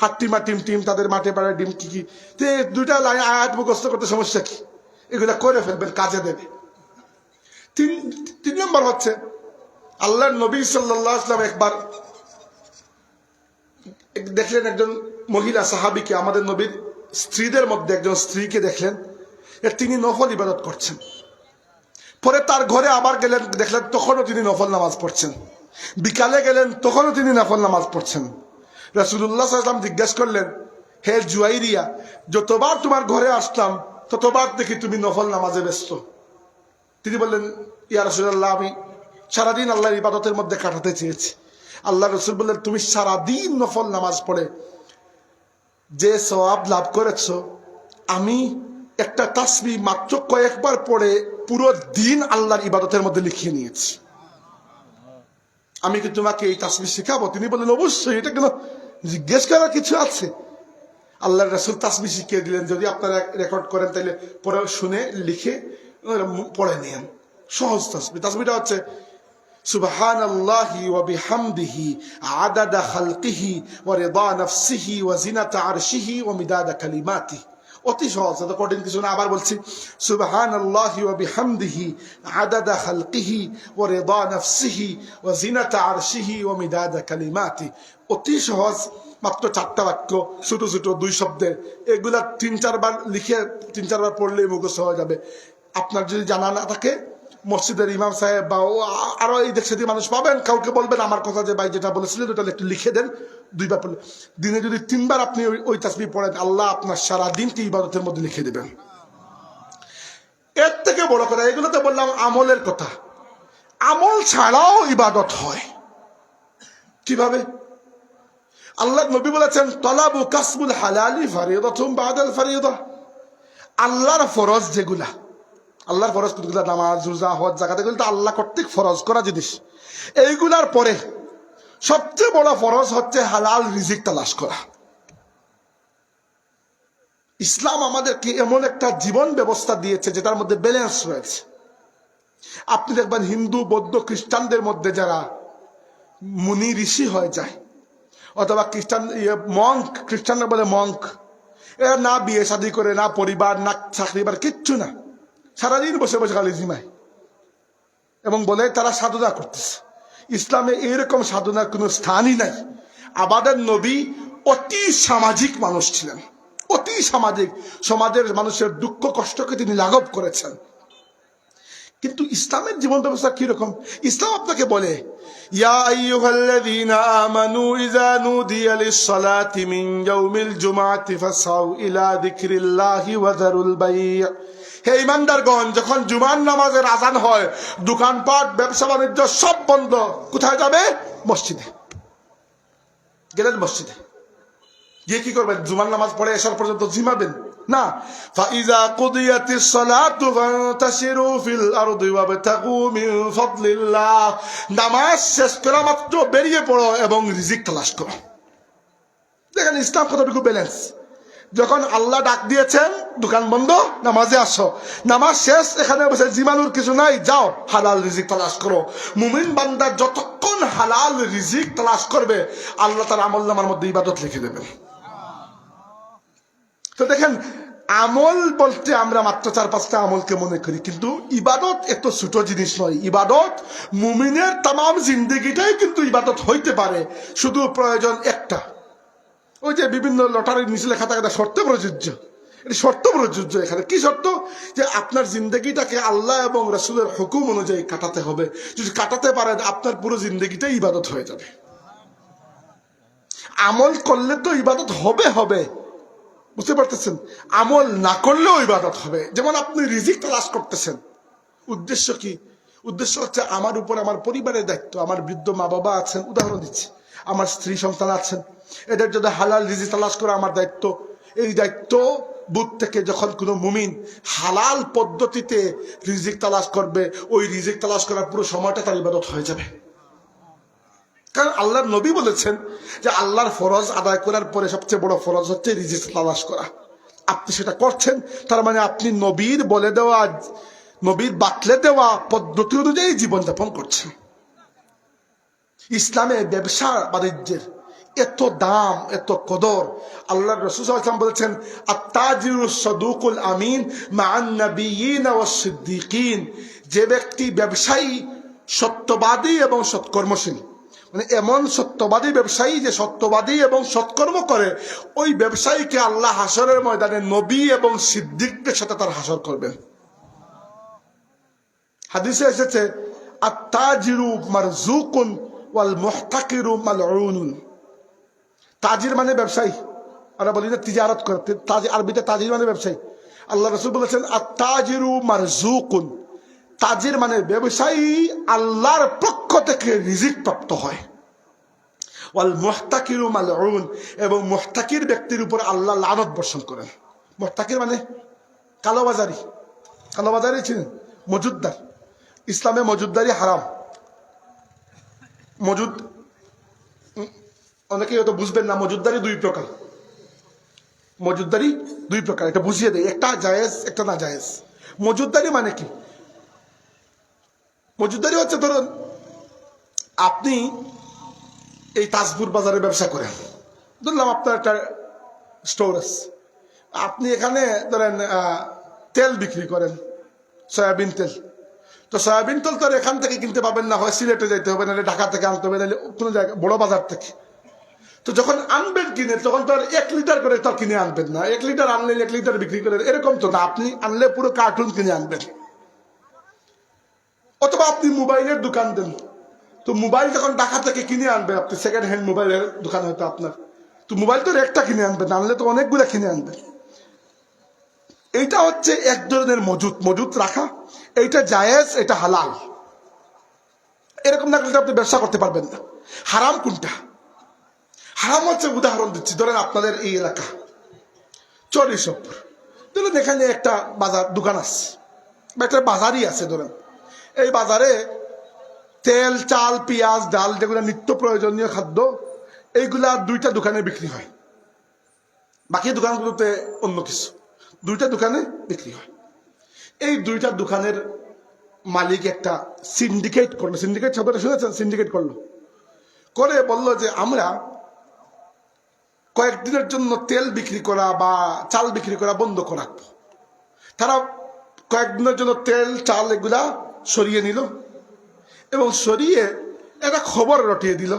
হাট্টিমা টিম টিম, তাদের মাঠে পাড়ায় ডিম কি কি, 2টা আয়াত মুখস্থ করতে সমস্যা কি? এগুলা করে ফেলবেন, কাজে দেবে। 3 নম্বর হচ্ছে আল্লাহর নবী সাল্লাল্লাহু আলাইহি ওয়াসাল্লাম একবার দেখলেন একজন মহিলা সাহাবীকে, আমাদের নবীর স্ত্রীদের মধ্যে একজন স্ত্রীকে দেখলেন তিনি নফল ইবাদত করছেন। পরে তার ঘরে আবার গেলেন, দেখলেন তখনও তিনি নফল নামাজ পড়ছেন। বিকালে গেলেন, তখনও তিনি নফল নামাজ পড়ছেন। রাসূলুল্লাহ সাল্লাল্লাহু আলাইহি ওয়াসাল্লাম জিজ্ঞাসা করলেন, হে জুয়াইরিয়া, যতবার তোমার ঘরে আসলাম ততবার দেখি তুমি নফল নামাজে ব্যস্ত। তিনি বললেন, ইয়া রাসূলুল্লাহ, আমি সারাদিন আল্লাহর ইবাদতের মধ্যে কাটাতে চেয়েছি। আল্লাহ রাসূল বললেন, তুমি সারাদিন নফল নামাজ পড়ে যে সওয়াব লাভ করেছো, আমি একটা তাসবিহ মাত্র কয়েকবার পড়ে পুরো দিন আল্লাহর ইবাদতের মধ্যে লিখিয়ে নিয়েছি। আমি কি তোমাকে এই তাসবিহ শিখাবো? তিনি বললেন, অবশ্যই, এটা কেন জিজ্ঞেস করার কিছু আছে? আল্লাহর রাসূল তাসবিহ শিখিয়ে দিলেন। যদি আপনারা রেকর্ড করেন তাহলে পরে শুনে লিখে পড়ে নেন। সহজ তাসবিহ। তাসবিহটা হচ্ছে সুবহানাল্লাহি ওয়া বিহামদিহি আদাদা খালকিহি ওয়া রিদা নাফসিহি ওয়া জিনাতা আরশিহি ওয়া মিদাদা কালিমাতিহি। অতি সহজ, এত কঠিন কিছু না। আবার বলছি, সুবহানাল্লাহি ওয়া বিহামদিহি আদাদা খালকিহি ওয়া রিদা নাফসিহি ওয়া জিনাতা আরশিহি ওয়া মিদাদা কালিমাতিহি। অতি সহজ, মাত্র 4টা বাক্য, ছোট ছোট 2 শব্দের। এগুলা 3-4 বার লিখে 3-4 বার পড়লেই মুখস্থ হয়ে যাবে। আপনার যদি জানা না থাকে, মসজিদের ইমাম সাহেব বা আরো এই দেশে মানুষ পাবেন, কাউকে বলবেন আমার কথা যে ভাই যেটা বলেছিলেন ওটা একটু লিখে দেন। 2 বার পড়লে, দিনে যদি 3 বার আপনি ওই তাসবিহ পড়েন, আল্লাহ আপনার সারা দিনকে ইবাদতের মধ্যে লিখে দেবেন। এর থেকে বড় কথা, এগুলো তো বললাম আমলের কথা। আমল ছাড়াও ইবাদত হয়। কিভাবে? আল্লাহ নবী বলেছেন তলাবু কাসবুল হালালি ফারিদাতুম বাদাল ফারিদা। আল্লাহর ফরজ যেগুলা, আল্লাহর ফরজ যেগুলা, নামাজ রোজা হজ যাকাত, এগুলো তো আল্লাহ কর্তৃক ফরজ করা জিনিস। এইগুলার পরে সবচেয়ে বড় ফরজ হচ্ছে হালাল রিজিক তালাশ করা। ইসলাম আমাদেরকে এমন একটা জীবন ব্যবস্থা দিয়েছে যেটার মধ্যে ব্যালেন্স রয়েছে। আপনি দেখবেন হিন্দু বৌদ্ধ খ্রিস্টানদের মধ্যে যারা মুনি ঋষি হয়ে যায়, অথবা খ্রিস্টান মঙ্ক, খ্রিস্টানরা বলে মঙ্ক, এরা না বিয়ে শাদী করে, না পরিবার, না চাকরি বার, কিচ্ছু না, সারাদিন বসে বসে খালি জিমায় এবং বলে তারা সাধনা করতেছে। ইসলামে এইরকম সাধনার কোনো স্থানই নাই। আমাদের নবী অতি সামাজিক মানুষ ছিলেন, অতি সামাজিক, সমাজের মানুষের দুঃখ কষ্টকে তিনি লাঘব করেছেন। কিন্তু ইসলামের জীবন ব্যবস্থা কিরকম? ইসলাম আপনাকে বলে ইয়া আইয়ুহাল্লাযীনা আমানু ইযা নুদিয়া লিস-সালাতি মিন ইয়াউমিল জুমআতি ফাসাউ ইলা যিকরিল্লাহি ওয়া যারুল বাই'। হে ঈমানদারগণ, যখন জুমার নামাজের আযান হয়, দোকানপাট, ব্যবসা বাণিজ্য সব বন্ধ। কোথায় যাবে? মসজিদে। গেলেন মসজিদে, গিয়ে কি করবেন? জুমার নামাজ পড়ে এসার পর্যন্ত জিমাবেন না। ফাইজা কুদিয়াতিস সালাতু ফান্তাশিরু ফিল আরদি ওয়াবতাগু মিন ফাদলিল্লাহ। নামাজ শেষ করা মাত্র বেরিয়ে পড়ো এবং রিজিক তালাশ করো। দেখেন ইসলাম কতটুকু ব্যালেন্স। যখন আল্লাহ ডাক দিয়েছেন দোকান বন্ধ, নামাজে আসো, নামাজ শেষ, এখানে বসে জিমানোর কিছু নাই, যাও হালাল রিজিক তালাশ করো। মুমিন বান্দা যতক্ষণ হালাল রিজিক তালাশ করবে, আল্লাহ তার আমলনামার মধ্যে ইবাদত লিখে দেবেন। তো দেখেন, আমল বলতে আমরা মাত্র 4-5টা আমলকে মনে করি, কিন্তু ইবাদত এত ছোট জিনিস নয়। ইবাদত মুমিনের তামাম জিন্দেগিটাই কিন্তু ইবাদত হইতে পারে, শুধু প্রয়োজন একটা। ওই যে বিভিন্ন লটারির নিচে লেখা থাকে শর্ত প্রযোজ্য, এটা শর্ত প্রযোজ্য। এখানে কি শর্ত? যে আপনার জিন্দগিটাকে আল্লাহ এবং রাসূলের হুকুম অনুযায়ী কাটাতে হবে। যদি কাটাতে পারেন, আপনার পুরো জিন্দগিটাই ইবাদত হয়ে যাবে। আমল করলে তো ইবাদত হবে হবে, বুঝতে পারতেছেন? আমল না করলেও ইবাদত হবে। যেমন আপনি রিজিক তালাশ করতেছেন, উদ্দেশ্য কি? উদ্দেশ্য হচ্ছে আমার উপর আমার পরিবারের দায়িত্ব। আমার বৃদ্ধ মা বাবা আছেন, উদাহরণ দিচ্ছি, আমার স্ত্রী সন্তান আছেন, এদের যদি হালাল রিজিক তালাশ করা আমার দায়িত্ব। এই দায়িত্ব বুধ থেকে যখন কোনো মুমিন হালাল পদ্ধতিতে রিজিক তালাশ করবে, ওই রিজিক তালাশ করার পুরো সময়টা তার ইবাদত হয়ে যাবে। কারণ আল্লাহর নবী বলেছেন যে আল্লাহর ফরজ আদায় করার পরে সবচেয়ে বড় ফরজ হচ্ছে রিজিক তালাশ করা। আপনি সেটা করছেন, তার মানে আপনি নবীর বলে দেওয়া, নবীর বাতলে দেওয়া পদ্ধতি অনুযায়ী জীবনযাপন করছেন। ইসলামে ব্যবসা বাণিজ্যের এত দাম, এত কদর। আল্লাহর রাসূল সাল্লাল্লাহু আলাইহি ওয়াসাল্লাম বলেছেন আত-তাজিরুস সাদুকুল আমিন মা'আন নাবিয়্যিন ওয়াস সিদ্দিকিন। যে ব্যক্তি ব্যবসায়ী, সত্যবাদী এবং সৎকর্মশীল, মানে এমন সত্যবাদী ব্যবসায়ী যে সত্যবাদী এবং সৎকর্ম করে, ওই ব্যবসায়ীকে আল্লাহ হাসরের ময়দানে নবী এবং সিদ্দিকদের সাথে তার হাসর করবেন। হাদিসে এসেছে আত-তাজিরু মারজুকুন ওয়াল মুহতাকিরু মালউনুন। তাজির মানে ব্যবসায়ী, আমরা বলি না তিজারত করে, আরবিতে তাজির মানে ব্যবসায়ী। আল্লাহ রাসূল বলেছেন আত-তাজিরু মারজুকুন। তাজির মানে ব্যবসায়ী, আল্লাহর পক্ষ থেকে রিজিক প্রাপ্ত হয়। ওয়াল মুহতাকিরু মালউন, এবং মুহতাকির ব্যক্তির উপর আল্লাহ লানত বর্ষণ করেন। মুহতাকির মানে কালোবাজারি। কালোবাজারি ছিলেন মজুদদার। ইসলামে মজুদদারি হারাম। মজুদ অনেকেই হয়তো বুঝবেন না, মজুদদারি 2 প্রকার। মজুদদারি 2 প্রকার, এটা বুঝিয়ে দেয়, একটা জায়েজ, একটা না জায়েজ। মজুদদারি মানে কি? মজুদদারি হচ্ছে, ধরুন আপনি এই তাজপুর বাজারে ব্যবসা করেন, ধরলাম আপনার একটা স্টোর আছে, আপনি এখানে ধরেন তেল বিক্রি করেন, সয়াবিন তেল। তো সয়াবিন তেল তো আর এখান থেকে কিনতে পাবেন না, হয় সিলেটে যাইতে হবে, নাহলে ঢাকা থেকে আনতে হবে, নাহলে কোনো জায়গা বড় বাজার থেকে। তো যখন আনবেন কিনে, তখন তো আর 1 লিটার করে তো কিনে আনবেন না। 1 লিটার আনলে 1 লিটার বিক্রি করেন, এরকম তো না। আপনি আনলে পুরো কার্টুন কিনে আনবেন। অথবা আপনি মোবাইলের দোকান দেন, তো মোবাইল যখন ঢাকা থেকে কিনে আনবেন, আপনি সেকেন্ড হ্যান্ড মোবাইলের দোকান হয়তো আপনার, তো মোবাইল তো একটা কিনে আনবেন, আনলে তো অনেকগুলো কিনে আনবেন। এইটা হচ্ছে এক ধরনের মজুদ রাখা। এইটা জায়েজ, এটা হালাল। এরকম না করলে আপনি ব্যবসা করতে পারবেন না। হারাম কোনটা? হারাম হচ্ছে, উদাহরণ দিচ্ছি, ধরেন আপনাদের এই এলাকা চরিশপুর, ধরেন এখানে একটা বাজার দোকান আছে বা একটা বাজারই আছে, ধরেন এই বাজারে তেল, চাল, পেঁয়াজ, ডাল, যেগুলো নিত্য প্রয়োজনীয় খাদ্য, এইগুলা 2টা দোকানে বিক্রি হয়। বাকি দোকানগুলোতে অন্য কিছু, 2টা দোকানে বিক্রি হয়। এই 2টা দোকানের মালিক একটা সিন্ডিকেট করলো। সিন্ডিকেট শব্দটা শুনেছেন? সিন্ডিকেট করলো, করে বললো যে আমরা কয়েকদিনের জন্য তেল বিক্রি করা বা চাল বিক্রি করা বন্ধ করে রাখবো। তারা কয়েকদিনের জন্য তেল, চাল এগুলা সরিয়ে নিল এবং সরিয়ে একটা খবর রটিয়ে দিল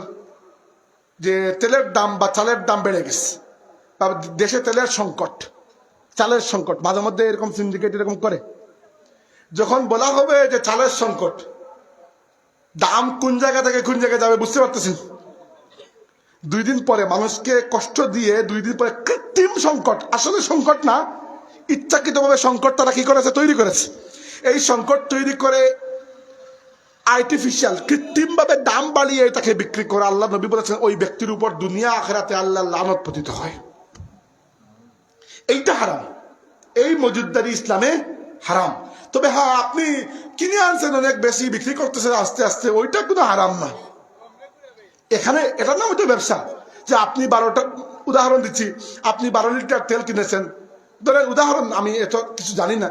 যে তেলের দাম বা চালের দাম বেড়ে গেছে, বা দেশে তেলের সংকট, চালের সংকট। মাঝে মধ্যে এরকম সিন্ডিকেট এরকম করে। যখন বলা হবে যে চালের সংকট, দাম কোন জায়গা থেকে কোন জায়গায় যাবে বুঝতে পারতেছেন? 2 দিন পরে মানুষকে কষ্ট দিয়ে 2 দিন পরে কৃত্রিম সংকট, আসলে সংকট না, ইচ্ছাকৃতভাবে সংকট তারা কি করেছে? তৈরি করেছে। এই সংকট তৈরি করে আর্টিফিশিয়াল, কৃত্রিম ভাবে দাম বাড়িয়ে তাকে বিক্রি করে। আল্লাহ নবী বলেছেন ওই ব্যক্তির উপর দুনিয়া আখিরাতে আল্লাহ লানত পতিত হয়। এইটা হারাম, এই মজুদদারি ইসলামে হারাম। তবে হ্যাঁ, আপনি কিনে আনছেন অনেক বেশি, বিক্রি করতেছেন আস্তে আস্তে, ওইটা কোনো হারাম না। এখানে এটার নাম ওইটা ব্যবসা। যে আপনি 12টা, উদাহরণ দিচ্ছি, আপনি 12 লিটার তেল কিনেছেন, ধরেন উদাহরণ, আমি এত কিছু জানি না,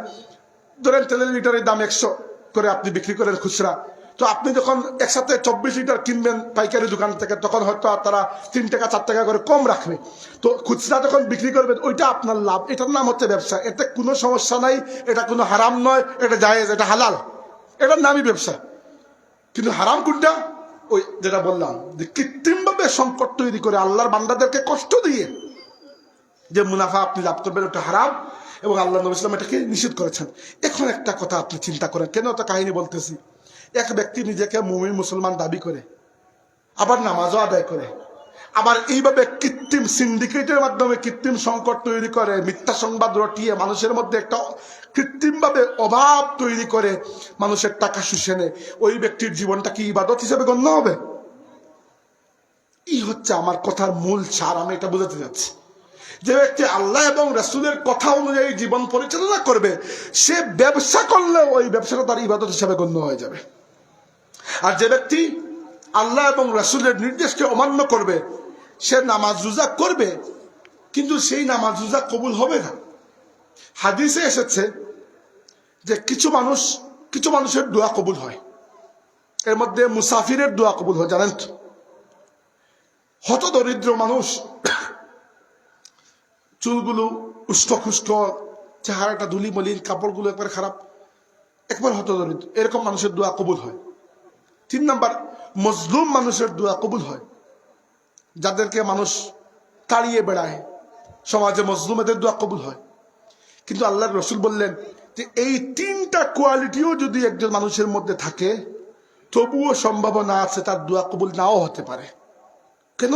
ধরেন তেলের লিটারের দাম 100 করে আপনি বিক্রি করেন খুচরা। তো আপনি যখন একসাথে 24 লিটার কিনবেন পাইকারি দোকান থেকে, তখন হয়তো তারা 3 টাকা 4 টাকা করে কম রাখবে। তো খুচরা যখন বিক্রি করবেন ওইটা আপনার লাভ। এটার নাম হচ্ছে ব্যবসা। এতে কোনো সমস্যা নাই, এটা কোনো হারাম নয়, এটা জায়েজ, এটা হালাল, এটার নামই ব্যবসা। কিন্তু হারাম কোনটা? ওই যেটা বললাম, যে কৃত্রিম ভাবে সংকট তৈরি করে আল্লাহর বান্দাদেরকে কষ্ট দিয়ে যে মুনাফা আপনি লাভ করবেন, ওটা হারাম, এবং আল্লাহ নবী সাল্লাল্লাহু আলাইহি ওয়াসাল্লাম এটাকে নিষেধ করেছেন। এখন একটা কথা আপনি চিন্তা করেন, কেন তো কাহিনী বলতেছি। এক ব্যক্তি নিজেকে মুমিন মুসলমান দাবি করে, আবার নামাজও আদায় করে, আবার এইভাবে কৃত্রিম সিন্ডিকেটের মাধ্যমে কৃত্রিম সংকট তৈরি করে, মিথ্যা সংবাদ রটিয়ে মানুষের মধ্যে একটা কৃত্রিম ভাবে অভাব তৈরি করে মানুষের টাকা শুষে নেয়। ওই ব্যক্তির জীবনটা কি ইবাদত হিসেবে গণ্য হবে? এই হচ্ছে আমার কথার মূল সার। আমি এটা বোঝাতে যাচ্ছি, যে ব্যক্তি আল্লাহ এবং রাসূলের কথা অনুযায়ী জীবন পরিচালনা করবে, সে ব্যবসা করলে ওই ব্যবসাটা তার ইবাদত হিসাবে গণ্য হয়ে যাবে। আর যে ব্যক্তি আল্লাহ এবং রাসূলের নির্দেশকে অমান্য করবে, সে নামাজ রোজা করবে, কিন্তু সেই নামাজ রোজা কবুল হবে না। হাদিসে এসেছে যে কিছু মানুষের দোয়া কবুল হয়, এর মধ্যে মুসাফিরের দোয়া কবুল হয়। জানেন তো, হতদরিদ্র মানুষ, চুলগুলো উষ্ঠ, চেহারাটা ধুলি মলিন, কাপড়গুলো একবার খারাপ, একবার হতদরিদ্র, এরকম মানুষের দোয়া কবুল হয়। 3 নাম্বার, মজলুম মানুষের দোয়া কবুল হয়। যাদেরকে মানুষ তাড়িয়ে বেড়ায় সমাজে, মজলুমদের দোয়া কবুল হয়। কিন্তু আল্লাহর রাসূল বললেন যে এই 3টা কোয়ালিটিও যদি একজন মানুষের মধ্যে থাকে, তবুও সম্ভাবনা আছে তার দোয়া কবুল নাও হতে পারে। কেন?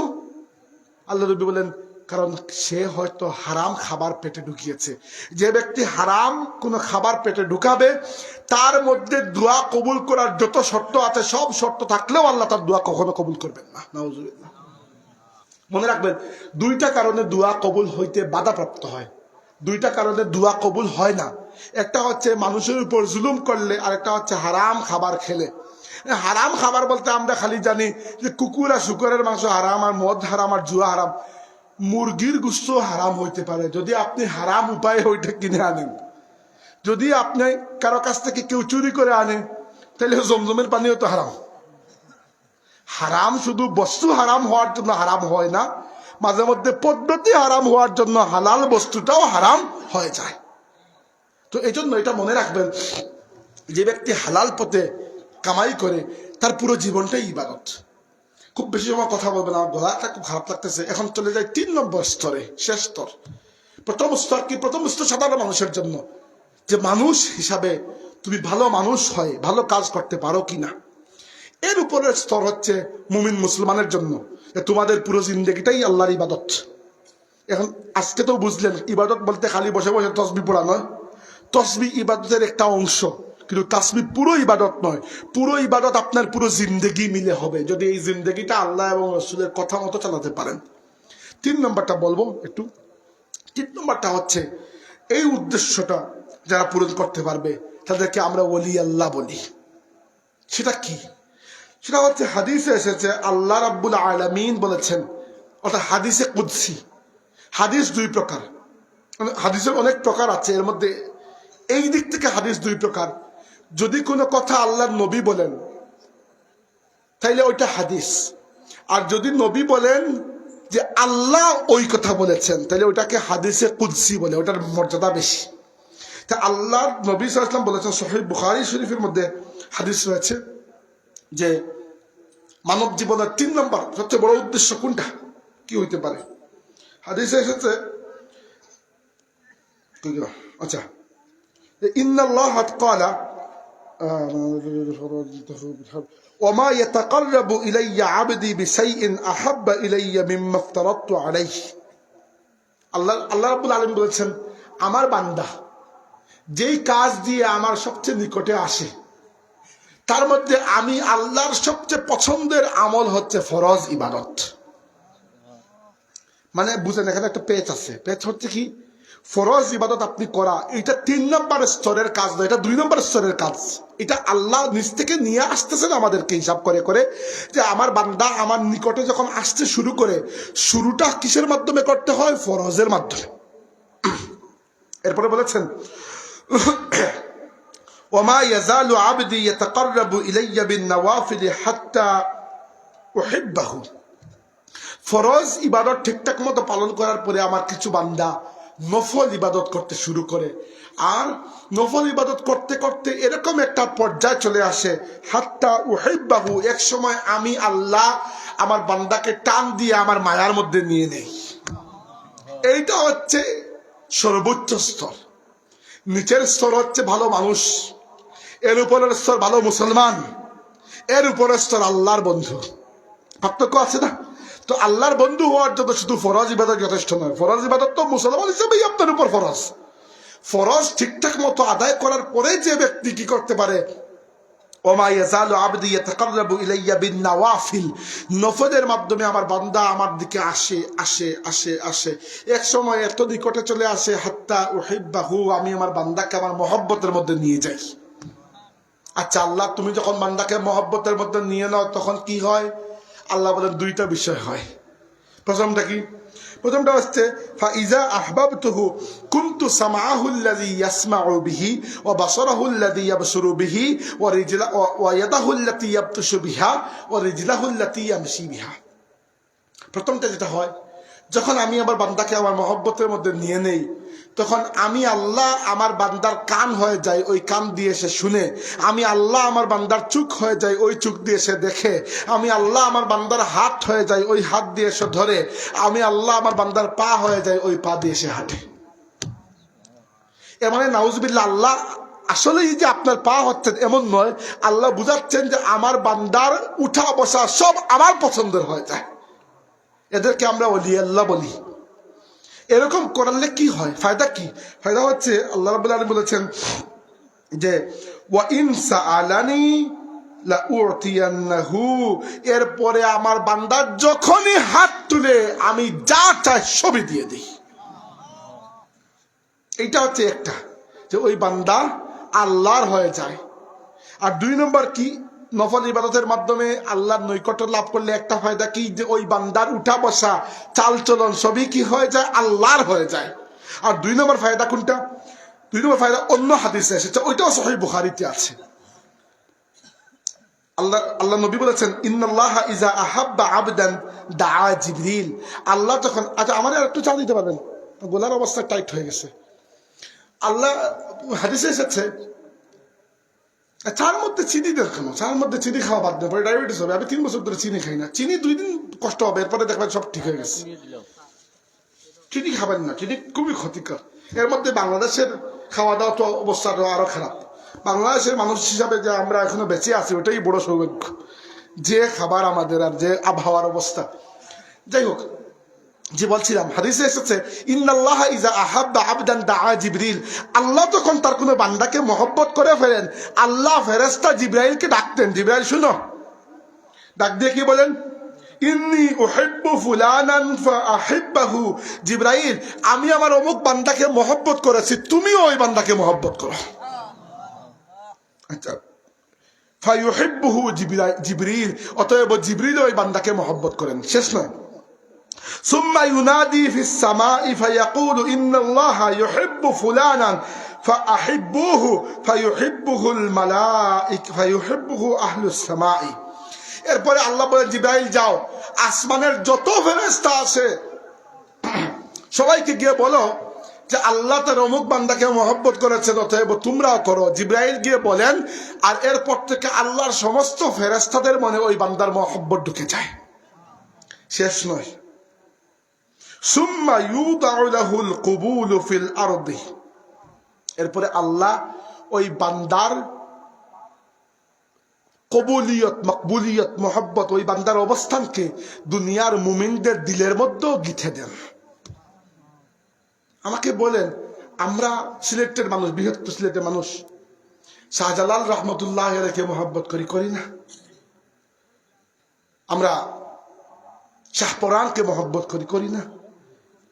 আল্লাহ নবী বলেন, কারণ সে হয়তো হারাম খাবার পেটে ঢুকিয়েছে। যে ব্যক্তি হারাম কোনো খাবার পেটে ঢুকাবে, তার মধ্যে দোয়া কবুল করার যত শর্ত আছে, সব শর্ত থাকলেও আল্লাহ তার দোয়া কখনো কবুল করবেন না। নাউজুবিল্লাহ। মনে রাখবেন, 2টা কারণে দোয়া কবুল হইতে বাধাপ্রাপ্ত হয়, 2টা কারণে দোয়া কবুল হয় না। একটা হচ্ছে মানুষের উপর জুলুম করলে, আর একটা হচ্ছে হারাম খাবার খেলে। হারাম খাবার বলতে আমরা খালি জানি যে কুকুর আর শুকরের মাংস হারাম, আর মদ হারাম, আর জুয়া হারাম। মুরগির গোশত হারাম হইতে পারে যদি আপনি হারাম উপায়ে ওইটা কিনে আনেন। যদি আপনি কারো কাছ থেকে কেউ চুরি করে আনে, তাহলে জমজমের পানিও তো হারাম। হারাম শুধু বস্তু হারাম হওয়ার জন্য হারাম হয় না, মাঝে মধ্যে পদ্ধতি হারাম হওয়ার জন্য হালাল বস্তুটাও হারাম হয়ে যায়। তো এই জন্য এটা মনে রাখবেন, যে ব্যক্তি হালাল পথে কামাই করে, তার পুরো জীবনটাই ইবাদত। খুব বেশি সময় কথা বলবে না, গলাটা খুব খারাপ লাগতেছে। এখন চলে যায় 3 নম্বর স্তরে, শেষ স্তর। প্রথম স্তর কি? প্রথম স্তর সাধারণ মানুষের জন্য, যে মানুষ হিসাবে তুমি ভালো মানুষ হয়, ভালো কাজ করতে পারো কিনা। এর উপরের স্তর হচ্ছে মুমিন মুসলমানের জন্য, যে তোমাদের পুরো জিন্দেগিটাই আল্লাহর ইবাদত। এখন আজকে তো বুঝলেন, ইবাদত বলতে খালি বসে বসে তসবিহ পড়া নয়। তসবিহ ইবাদতের একটা অংশ, কিন্তু তাসবিহ পুরো ইবাদত নয়। পুরো ইবাদত আপনার পুরো জিন্দেগি মিলে হবে যদি এই জিন্দেগিটা আল্লাহ এবং রাসূলের কথা মতো চালাতে পারেন। 3 নম্বরটা বলবো একটু। 3 নম্বরটা হচ্ছে এই উদ্দেশ্যটা যারা পূরণ করতে পারবে তাদেরকে আমরা ওলি আল্লাহ বলি। সেটা কি? সেটা হচ্ছে হাদিসে এসেছে আল্লাহ রাব্বুল আলামিন বলেছেন, অর্থাৎ হাদিসে কুদসি। হাদিস 2 প্রকার, হাদিসের অনেক প্রকার আছে, এর মধ্যে এই দিক থেকে হাদিস 2 প্রকার। যদি কোনো কথা আল্লাহর নবী বলেন তাইলে ওইটা হাদিস, আর যদি নবী বলেন যে আল্লাহ ওই কথা বলেছেন তাহলে ওইটাকে হাদিসে কুদসি বলে, ওটার মর্যাদা বেশি। তা আল্লাহর নবী সাল্লাল্লাহু আলাইহি ওয়াসাল্লাম বলেছেন, সহিহ বুখারী শরীফের মধ্যে হাদিস রয়েছে যে মানব জীবনের 3 নম্বর সবচেয়ে বড় উদ্দেশ্য কোনটা, কি হইতে পারে? হাদিসে এসেছে, আচ্ছা, ইন্নাল্লাহ ক্বালা ওয়ামা ইয়াতাকাররাবু ইলাইয়া আবদি বিশাইইন আহাব্বা ইলাইয়া মিম্মা ইফতারাতু আলাইহি। আল্লাহ রাব্বুল আলামিন বলেছেন, আমার বান্দা যেই কাজ দিয়ে আমার সবচেয়ে নিকটে আসে তার মধ্যে আমি আল্লাহর সবচেয়ে পছন্দের আমল হচ্ছে ফরজ ইবাদত। মানে বুঝেন, এখানে একটা পেচ আছে। পেচ হচ্ছে কি, ফরজ ইবাদত আপনি করা, এটা 3 নম্বর স্তরের কাজ নয়, এটা 2 নম্বর স্তরের কাজ। এটা আল্লাহ নিজ থেকে নিয়ে আসতেছেন আমাদেরকে হিসাব করে করে, যে আমার বান্দা আমার নিকটে যখন আসতে শুরু করে, শুরুটা কিসের মাধ্যমে করতে হয়? ফরজের মাধ্যমে। এরপরে বলেছেন, ওমা ইয়াজালু আবদি ইয়াতাকাররাবু ইলাইয়া বিন-নওয়াফিল হাত্তা উহিব্বাহু। ফরজ ইবাদত ঠিকঠাক মতো পালন করার পরে আমার কিছু বান্দা নফল ইবাদত করতে শুরু করে, আর নফল ইবাদত করতে করতে এরকম একটা পর্যায়ে চলে আসে, হাত্তা উহিব্বাহু, এক সময় আমি আল্লাহ আমার বান্দাকে টান দিয়ে আমার মায়ার মধ্যে নিয়ে নেই। এইটা হচ্ছে সর্বোচ্চ স্তর। নিচের স্তর হচ্ছে ভালো মানুষ, এর উপরের স্তর ভালো মুসলমান, এর উপরের স্তর আল্লাহর বন্ধু। পার্থক্য আছে না? তো আল্লাহর বন্ধু হওয়ার জন্য শুধু ফরজ ইবাদত যথেষ্ট নয়। ফরজ ইবাদত তো মুসলমান হিসেবেই আপনার উপর ফরজ। ফরজ ঠিকঠাক মতো আদায় করার পরে যে ব্যক্তি কি করতে পারে, ওমা ইয়াজালু আবদি ইয়াতাকাররাবু ইলাইয়া বিন-নওয়াফিল, নফলের মাধ্যমে আমার বান্দা আমার দিকে আসে আসে আসে আসে, এক সময় এত নিকটে চলে আসে, হাত্তা উহিব্বাহু, আমি আমার বান্দাকে আমার মহব্বতের মধ্যে নিয়ে যাই। আচ্ছা, আল্লাহ তুমি যখন বান্দাকে মহব্বতের মধ্যে নিয়ে নাও তখন কি হয়? আল্লাহ বলেন 2টা বিষয় হয়। প্রথমটা কি? প্রথমটা হচ্ছে ফাইজা আহবাবতুহু কুনতু সামাআহু আল্লাযী ইয়াসমাউ বিহি ওয়া বাসারাহু আল্লাযী ইয়াবসুরু বিহি ওয়া ইয়াদাহু আল্লাতী ইয়াবতুশু বিহা ওয়া রিজলাহু আল্লাতী ইয়ামশি বিহা। প্রথমটা যেটা হয়, যখন আমি আমার বান্দাকে আমার মহব্বতের মধ্যে নিয়ে নেই, তখন আমি আল্লাহ আমার বান্দার কান হয়ে যাই, ওই কান দিয়ে সে শুনে। আমি আল্লাহ আমার বান্দার চোখ হয়ে যাই, ওই চোখ দিয়ে সে দেখে। আমি আল্লাহ আমার বান্দার হাত হয়ে যাই, ওই হাত দিয়ে সে ধরে। আমি আল্লাহ আমার বান্দার পা হয়ে যাই, ওই পা দিয়ে সে হাঁটে। এর মানে নাউজুবিল্লাহ, আল্লাহ আসলেই যে আপনার পা হচ্ছেন এমন নয়, আল্লাহ বুঝাচ্ছেন যে আমার বান্দার উঠা বসা সব আমার পছন্দের হয়ে যায়। এদেরকে আমরা ওলি আল্লাহ বলি। এরকম করলে কি হয়? ফায়দা কি? ফায়দা হচ্ছে আল্লাহ রাব্বুল আলামিন বলেছেন যে ওয়া ইন সাআলানি লা উতিয়ান্নাহু, এরপরে আমার বান্দা যখনই হাত তুলে আমি যা চাই সবই দিয়ে দিই। এইটা হচ্ছে একটা, যে ওই বান্দা আল্লাহর হয়ে যায়। আর 2 নম্বর কি, নফল ইবাদতের মাধ্যমে আল্লাহর নৈকট্য লাভ করলে একটা ফায়দা কি, যে ওই বান্দার উঠা বসা চাল চলন সবই কি হয়ে যায়? আল্লাহর হয়ে যায়। আর 2 নম্বর ফায়দা কোনটা? 2 নম্বর ফায়দা অন্য হাদিসে এসেছে, ওইটাও সহিহ বুখারীতে আছে। আল্লাহ নবী বলেছেন, ইন্নাল্লাহা ইজা আহাব্বা আবদান দাআ জিবরিল। আল্লাহ যখন, আচ্ছা আমার আর একটু চা দিতে পারবেন, গোলার অবস্থা টাইট হয়ে গেছে। আল্লাহ হাদিসে এসেছে, চার মধ্যে চিনি দেখানো, চার মধ্যে চিনি খাওয়া বাদ দেবে, পরে ডায়াবেটিস হবে। আমি 3 বছর ধরে চিনি খাই না। চিনি 2 দিন কষ্ট হবে, এরপরে দেখবেন সব ঠিক হয়ে গেছে। চিনি খাবেন না, চিনি খুবই ক্ষতিকর। এর মধ্যে বাংলাদেশের খাওয়া দাওয়া তো অবস্থাটা আরো খারাপ। বাংলাদেশের মানুষ হিসাবে যে আমরা এখনো বেঁচে আছি ওটাই বড় সৌভাগ্য। যে খাবার আমাদের আর যে আবহাওয়ার অবস্থা, যাই হোক, যে বলছিলাম হাদিসে এসেছে ইন্নাল্লাহ ইজা আহাব্বা আবদান দাআ জিবরিল, আল্লাহ যখন তার কোনো বান্দাকে মহব্বত করে ফেলেন আল্লাহ ফেরেশতা জিবরাইলকে ডাকতেন, জিবরাইল শুনো, ডাক দিয়ে কি বলেন, ইন্নী উহিব্বু ফুলানান ফাআহিব্বাহু, জিবরাইল আমি আমার অমুক বান্দাকে মহব্বত করেছি, তুমিও ওই বান্দাকে মহব্বত করো। আচ্ছা, ফায়ুহিব্বুহু জিবরিল, অতএব জিবরিল ওই বান্দাকে মহব্বত করেন। শেষ নয়, সুম্মা ইউনাদি ফিস সামাই ফায়াকুলু ইন্নাল্লাহা ইউহিব্বু ফুলানান ফাআহিব্বুহু ফায়ুহিব্বুহুল মালাইকা ফায়ুহিব্বুহু আহলুস সামাই। এরপরে আল্লাহ বলেন জিবরাইল যাও, আসমানের যত ফেরেশতা আছে সবাইকে গিয়ে বলো যে আল্লাহ তার অমুক বান্দাকে মহব্বত করেছেন, অতএব তোমরাও করো। জিবরাইল গিয়ে বলেন, আর এরপর থেকে আল্লাহর সমস্ত ফেরেশতাদের মনে ওই বান্দার মহব্বত ঢুকে যায়। শেষ নয়, সুম্মা ইউদাউ লাহুল কুবুলু ফিল আরদি, এরপরে আল্লাহ ওই বান্দার কবুলিয়ত, মকবুলিয়ত, মহব্বত, ওই বান্দার অবস্থানকে দুনিয়ার মুমিনদের দিলের মধ্যেও গিথে দেন। আমাকে বলেন, আমরা সিলেটের মানুষ, বৃহত্তর সিলেটের মানুষ, শাহজালাল রহমতুল্লাহ আলাইহিকে মহব্বত করি, করি না? আমরা শাহপরানকে মহব্বত করি, করি না?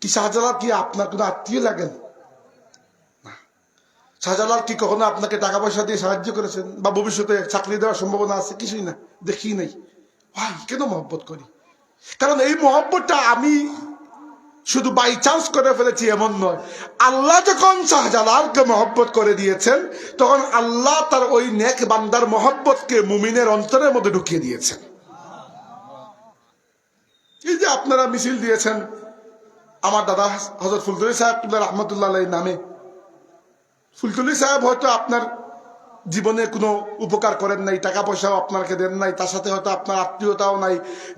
কি শাহজালাল কি আপনার কোনো আত্মীয় লাগেন? শাহজালাল কি কখনো আপনাকে টাকা পয়সা দিয়ে সাহায্য করেছেন বা ভবিষ্যতে চাকরি দেওয়ার সম্ভাবনা আছে? কিছুই না, দেখি নাই। ভাই কেন মহব্বত করি? কারণ এই মহব্বতটা আমি শুধু বাই চান্স করে ফেলেছি এমন নয়। আল্লাহ যখন শাহজালালকে মহব্বত করে দিয়েছেন তখন আল্লাহ তার ওই নেক বান্দার মহব্বতকে মুমিনের অন্তরের মধ্যে ঢুকিয়ে দিয়েছেন। এই যে আপনারা মিছিল দিয়েছেন আমার দাদা হযরত ফুলতলি সাহেব রহমতুল্লাহ আলাইহির নামে, ফুলতলি সাহেব হয়তো আপনার জীবনে কোনো উপকার করেন নাই, টাকা পয়সাও আপনাকে দেন নাই, তার সাথে হয়তো আপনার আত্মীয়তাও নাই,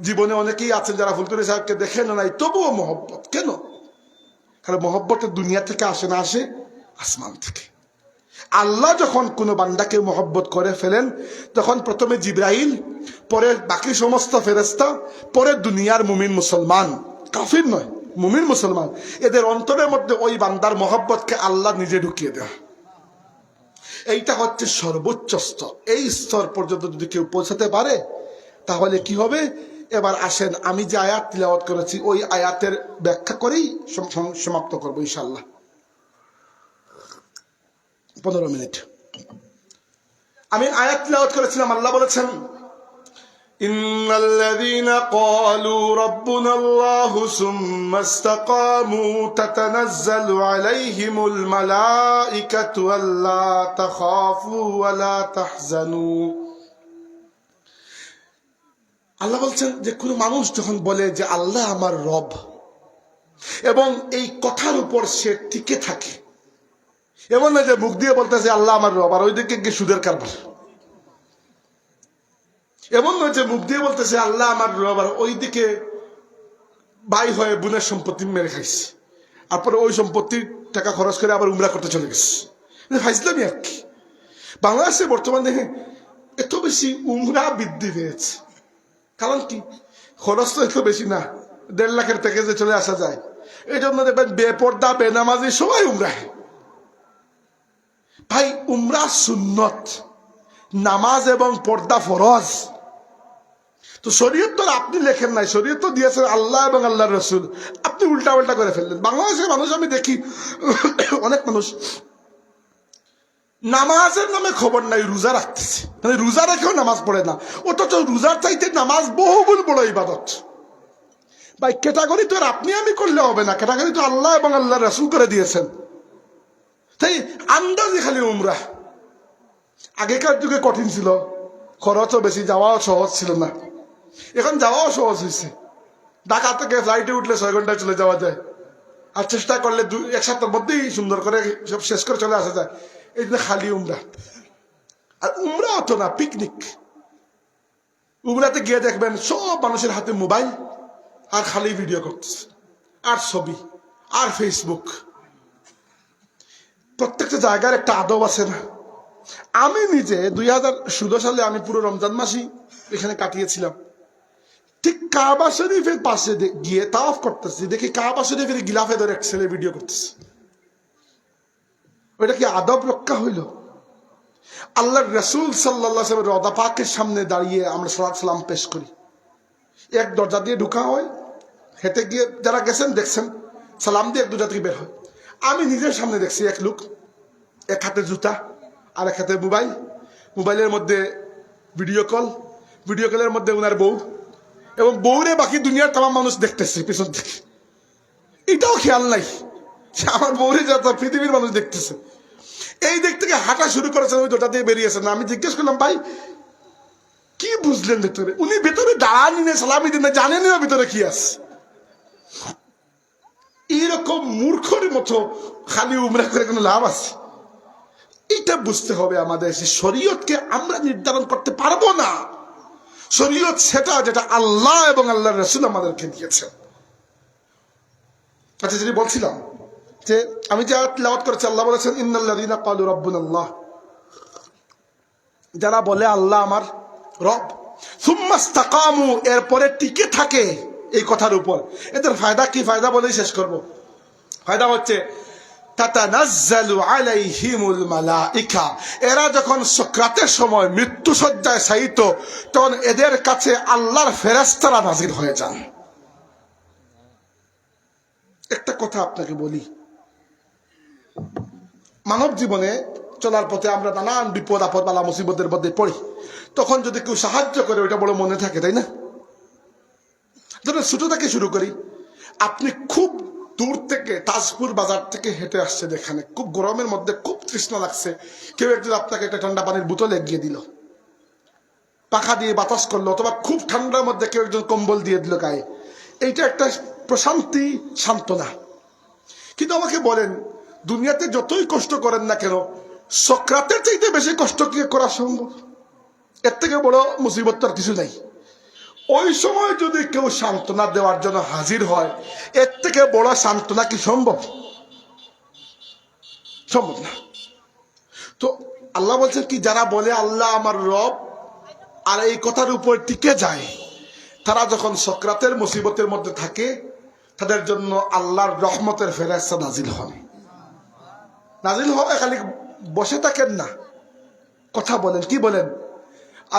জীবনে অনেকেই আছেন যারা ফুলতলি সাহেবকে দেখেন নাই, তবুও মহব্বত কেন? কারণ মহব্বতের দুনিয়া থেকে আসে না, আসে আসমান থেকে। আল্লাহ যখন কোনো বান্দাকে মহব্বত করে ফেলেন তখন প্রথমে জিবরাইল, পরে বাকি সমস্ত ফেরেশতা, পরে দুনিয়ার মুমিন মুসলমান, কাফির নয়, মুমিন মুসলমান, এদের অন্তরের মধ্যে ওই বান্দার মহব্বতকে আল্লাহ নিজে ঢুকিয়ে দেয়। এইটা হচ্ছে সর্বোচ্চ স্তর। এই স্তর পর্যন্ত যদি কেউ পৌঁছাতে পারে তাহলে কি হবে? এবার আসেন আমি যে আয়াত তিলাওয়াত করেছি ওই আয়াতের ব্যাখ্যা করেই সমাপ্ত করবো ইনশাআল্লাহ। 15 মিনিট আমি আয়াত তিলাওয়াত করেছিলাম। আল্লাহ বলেছেন, ইন্নাল্লাযীনা ক্বালু রাব্বুনাল্লাহু সুম্মা ইসতাকামু তাতানাজ্জালু আলাইহিমুল মালাইকাতু আল্লা তাখাফু ওয়া লা তাহজানু। আল্লাহ বলছেন যে কোন মানুষ যখন বলে যে আল্লাহ আমার রব এবং এই কথার উপর সে টিকে থাকে, এমন না যে মুখ দিয়ে বলতেছে আল্লাহ আমার রব আর ওইদিকে গিয়ে সুদের কারবার, এমন নয় যে মুখ দিয়ে বলতেছে আল্লাহ আমার রব আর ওইদিকে ভাই হয়ে বোনের সম্পত্তি মেরে খাইছে, তারপরে ওই সম্পত্তির টাকা খরচ করে আবার উমরা করতে চলে গেছে। ফাইজলামি আর কি। বাংলাদেশে বর্তমানে এত বেশি উমরা বৃদ্ধি পেয়েছে, কারণ কি খরচ তো এত বেশি না, 1.5 লাখের প্যাকেজে চলে আসা যায়। এই জন্য দেখবেন বেপর্দা বেনামাজি সবাই উমরায়। ভাই উমরা সুন্নত, নামাজ এবং পর্দা ফরজ। তো শরীয়ত তো আপনি লেখেন নাই, শরীয়ত তো দিয়েছেন আল্লাহ এবং আল্লাহর রাসূল, আপনি উল্টা পাল্টা করে ফেললেন। বাংলাদেশের মানুষ আমি দেখি অনেক মানুষ নামাজের নামে খবর নাই, রোজা রাখতেছে, মানে রোজা রেখেও নামাজ পড়ে না, অথচ রোজার চাইতে নামাজ বহুগুণ বড় ইবাদত। ভাই ক্যাটাগরি তো আর আপনি আমি করলে হবে না, ক্যাটাগরি তো আল্লাহ এবং আল্লাহর রাসূল করে দিয়েছেন। তাই আন্দাজে খালি উমরা। আগেকার যুগে কঠিন ছিল, খরচও বেশি, যাওয়াও সহজ ছিল না। এখন যাওয়াও সহজ হয়েছে। ঢাকা থেকে ফ্লাইটে উঠলে 6 ঘন্টায় চলে যাওয়া যায়, আর চেষ্টা করলে 1 সপ্তাহের মধ্যেই সুন্দর করে সব শেষ করে চলে আসা যায়। এই জন্য খালি উমরা। আর উমরা হতো না, পিকনিক। উমরাতে গিয়ে দেখবেন সব মানুষের হাতে মোবাইল আর খালি ভিডিও করতেছে আর ছবি আর ফেসবুক। প্রত্যেকটা জায়গার একটা আদব আছে না? আমি নিজে 2016 সালে আমি পুরো রমজান মাসই এখানে কাটিয়েছিলাম। ঠিক কাবা শরীফের পাশে গিয়ে তাওয়াফ করতেছি, দেখি কাবা শরীফের গিলাফে ধরে এক ছেলে ভিডিও করতেছে। ওইটা কি আদব রক্ষা হইল? আল্লাহর রাসূল সাল্লাল্লাহু আলাইহি ওয়াসাল্লাম রওজা পাকের সামনে দাঁড়িয়ে আমরা সালাত সালাম পেশ করি। এক দরজা দিয়ে ঢুকা হয়, হেঁটে গিয়ে যারা গেছেন দেখছেন, সালাম দিয়ে এক দরজা থেকে বের হয়। আমি নিজের সামনে দেখছি এক লোক, এক হাতে জুতা আর এক হাতে মোবাইল, মোবাইলের মধ্যে ভিডিও কলের মধ্যে ওনার বউ, এবং বউরে বাকি দুনিয়ার তাম মানুষ দেখতেছে পিছন থেকে। এটাও খেয়াল নাই আমার বউরে যা পৃথিবীর মানুষ দেখতেছে। এই দিক থেকে হাঁটা শুরু করেছেন, ওই দরজা দিয়ে বেরিয়েছেন। আমি জিজ্ঞেস করলাম, ভাই কি বুঝলেন ভেতরে? উনি ভেতরে দাঁড়ানি না, সালামি দিন না, জানেন না ভেতরে কি আছে। এইরকম মূর্খের মতো খালি উমরা করে কোনো লাভ আছে? এটা বুঝতে হবে আমাদের, শরীয়তকে আমরা নির্ধারণ করতে পারবো না। শরীয়ত সেটা যেটা আল্লাহ এবং আল্লাহর রাসূল আমাদেরকে দিয়েছেন। আচ্ছা, যেটা বলছিলাম যে আমি যে তিলাওয়াত করেছি, আল্লাহ বলেছেন ইন্নাল্লাযীনা ক্বালু রাব্বুনাল্লাহ, যারা বলে আল্লাহ আমার রব, সুম্মা ইসতাকামু, এরপরে টিকে থাকে এই কথার উপর। এদের ফায়দা কি? ফায়দা বলেই শেষ করব। ফায়দা হচ্ছে তাতানাজ্জালু আলাইহিমুল মালাইকা, এরা যখন সাকরাতের সময় মৃত্যুশয্যায় শায়িত, তখন এদের কাছে আল্লাহর ফেরেশতারা নাজিল হয়ে যান। একটা কথা আপনাকে বলি, মানব জীবনে চলার পথে আমরা নানান বিপদ আপদ বালা মুসিবতের মধ্যে পড়ি, তখন যদি কেউ সাহায্য করে ওইটা বড় মনে থাকে, তাই না? ধরুন ছোট থেকে শুরু করি, আপনি খুব দূর থেকে তাজপুর বাজার থেকে হেঁটে আসছেন, এখানে খুব গরমের মধ্যে খুব তৃষ্ণা লাগছে, কেউ একজন আপনাকে একটা ঠান্ডা পানির বোতল এগিয়ে দিল, পাখা দিয়ে বাতাস করলো, অথবা খুব ঠান্ডার মধ্যে কেউ একজন কম্বল দিয়ে দিল গায়ে, এইটা একটা প্রশান্তি, সান্ত্বনা। কিন্তু আমাকে বলেন, দুনিয়াতে যতই কষ্ট করেন না কেন, সাকরাতের চাইতে বেশি কষ্ট কি করা সম্ভব? এর থেকে বড় মুসিবত আর কিছু নাই। ওই সময় যদি কেউ সান্ত্বনা দেওয়ার জন্য হাজির হয়, এর থেকে বড় সান্ত্বনা কি সম্ভব? সম্ভব না। তো আল্লাহ বলছেন কি, যারা বলে আল্লাহ আমার রব আর এই কথার উপর টিকে যায়, তারা যখন সাকরাতের মুসিবতের মধ্যে থাকে, তাদের জন্য আল্লাহর রহমতের ফেরেশতা নাজিল হন। নাজিল হবে, খালি বসে থাকেন না, কথা বলেন। কি বলেন?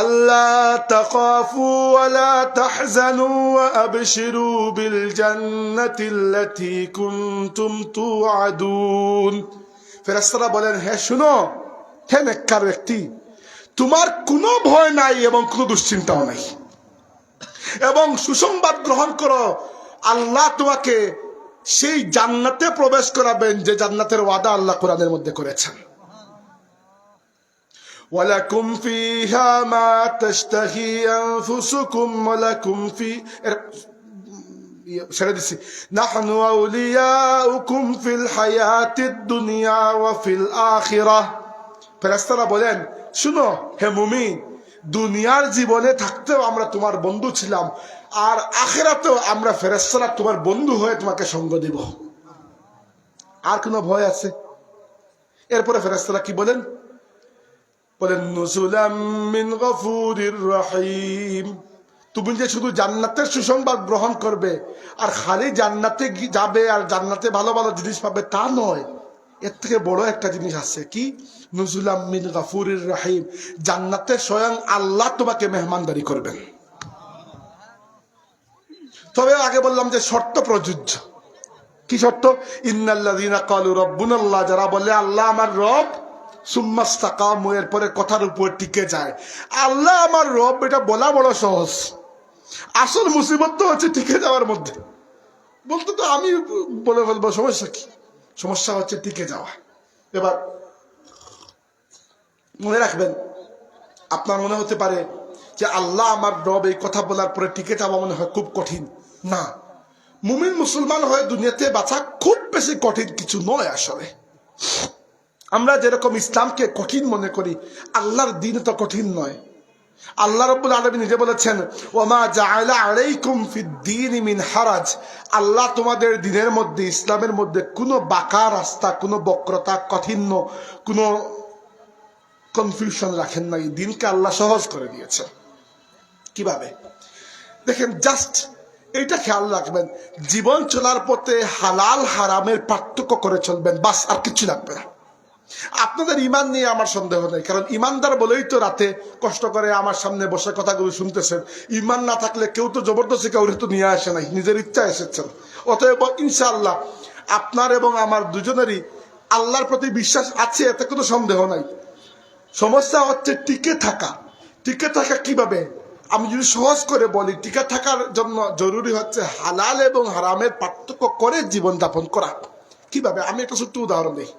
আল্লাহ তাখাফু ওয়া লা তাহজানু ওয়া আবশিরু বিল জান্নাতিল্লাতী কুনতুম তুআদুন। ফেরেশতারা বলেন, হে শুনো, হে নেককার ব্যক্তি, তোমার কোনো ভয় নাই এবং কোনো দুশ্চিন্তাও নাই, এবং সুসংবাদ গ্রহণ করো, আল্লাহ তোমাকে সেই জান্নাতে প্রবেশ করাবেন যে জান্নাতের ওয়াদা আল্লাহ কোরআনের মধ্যে করেছেন। ওয়ালাকুম ফিহা মা তাশতাহি আনফুসুকুম ওয়ালাকুম ফি, ছেড়ে দিছি, নাহনু আউলিয়াউকুম ফিল হায়াতিদ দুনিয়া ওয়া ফিল আখিরাহ। ফেরেশতারা বলেন, শুনো হে মুমিন, দুনিয়ার জীবনে থাকতেও আমরা তোমার বন্ধু ছিলাম, আর আখিরাতেও আমরা ফেরেশতারা তোমার বন্ধু হয়ে তোমাকে সঙ্গ দিব। আর কোনো ভয় আছে? এরপরে ফেরেশতারা কি বলেন? বলেন নুজুলাম মিন গফুরির রহিম, তুমি যে শুধু জান্নাতের সুসংবাদ গ্রহণ করবে আর খালি জান্নাতে যাবে আর জান্নাতে ভালো ভালো জিনিস পাবে তা নয়, এর থেকে বড় একটা জিনিস আছে। কি? নুজুলাম মিন গফুরির রহিম, জান্নাতে স্বয়ং আল্লাহ তোমাকে মেহমানদারি করবেন। তবে আগে বললাম যে শর্ত প্রযোজ্য। কি শর্ত? ইন্নাল্লাযীনা ক্বালু রাব্বুনাল্লাহ, যারা বলে আল্লাহ আমার রব, সুম্মা ইসতাকামু, এরপরে কথার উপর টিকে যায়। আল্লাহ আমার রব, এটা বলা বড় সহজ, আসল মুসিবত তো হচ্ছে টিকে যাওয়ার মধ্যে। বলতে তো আমি বলে ফেলবো, সমস্যা কি? সমস্যা হচ্ছে টিকে যাওয়া। এবার মনে রাখবেন, আপনার মনে হতে পারে যে আল্লাহ আমার রব, এই কথা বলার পরে টিকে যাওয়া মনে হয় খুব কঠিন। না, মুমিন মুসলমান হয়ে দুনিয়াতে বাঁচা খুব বেশি কঠিন কিছু নয়। আসলে আমরা যেরকম ইসলামকে কঠিন মনে করি, আল্লাহর দ্বীন তো কঠিন নয়। আল্লাহ রাব্বুল আলামিন নিজে বলেছেন, ওয়ামা জাআলা আলাইকুম ফিদ-দীনি মিন হারাজ, আল্লাহ তোমাদের দ্বীনের মধ্যে, ইসলামের মধ্যে কোনো বাঁকা রাস্তা, কোনো বক্রতা, কঠিন্য, কোনো কনফিউশন রাখেন নাই। দ্বীনকে আল্লাহ সহজ করে দিয়েছেন। কিভাবে? দেখেন জাস্ট এইটা খেয়াল রাখবেন, জীবন চলার পথে হালাল হারামের পার্থক্য করে চলবেন, বাস আর কিছু লাগবে না। আপনাদের ইমান নিয়ে আমার সন্দেহ নেই, কারণ ইমানদার বলেই তো রাতে কষ্ট করে আমার সামনে বসে কথাগুলো শুনতেছেন। ইমান না থাকলে কেউ তো জবরদস্তি কাউরে তো নিয়ে আসে নাই, নিজের ইচ্ছা এসেছেন। অতএব ইনশাআল্লাহ আপনার এবং আমার দুজনেরই আল্লাহর প্রতি বিশ্বাস আছে, এতে কোনো সন্দেহ নাই। সমস্যা হচ্ছে টিকে থাকা। টিকে থাকা কিভাবে? আমি যদি সহজ করে বলি, টিকে থাকার জন্য জরুরি হচ্ছে হালাল এবং হারামের পার্থক্য করে জীবন যাপন করা। কিভাবে? আমি একটা ছোট্ট উদাহরণ দিই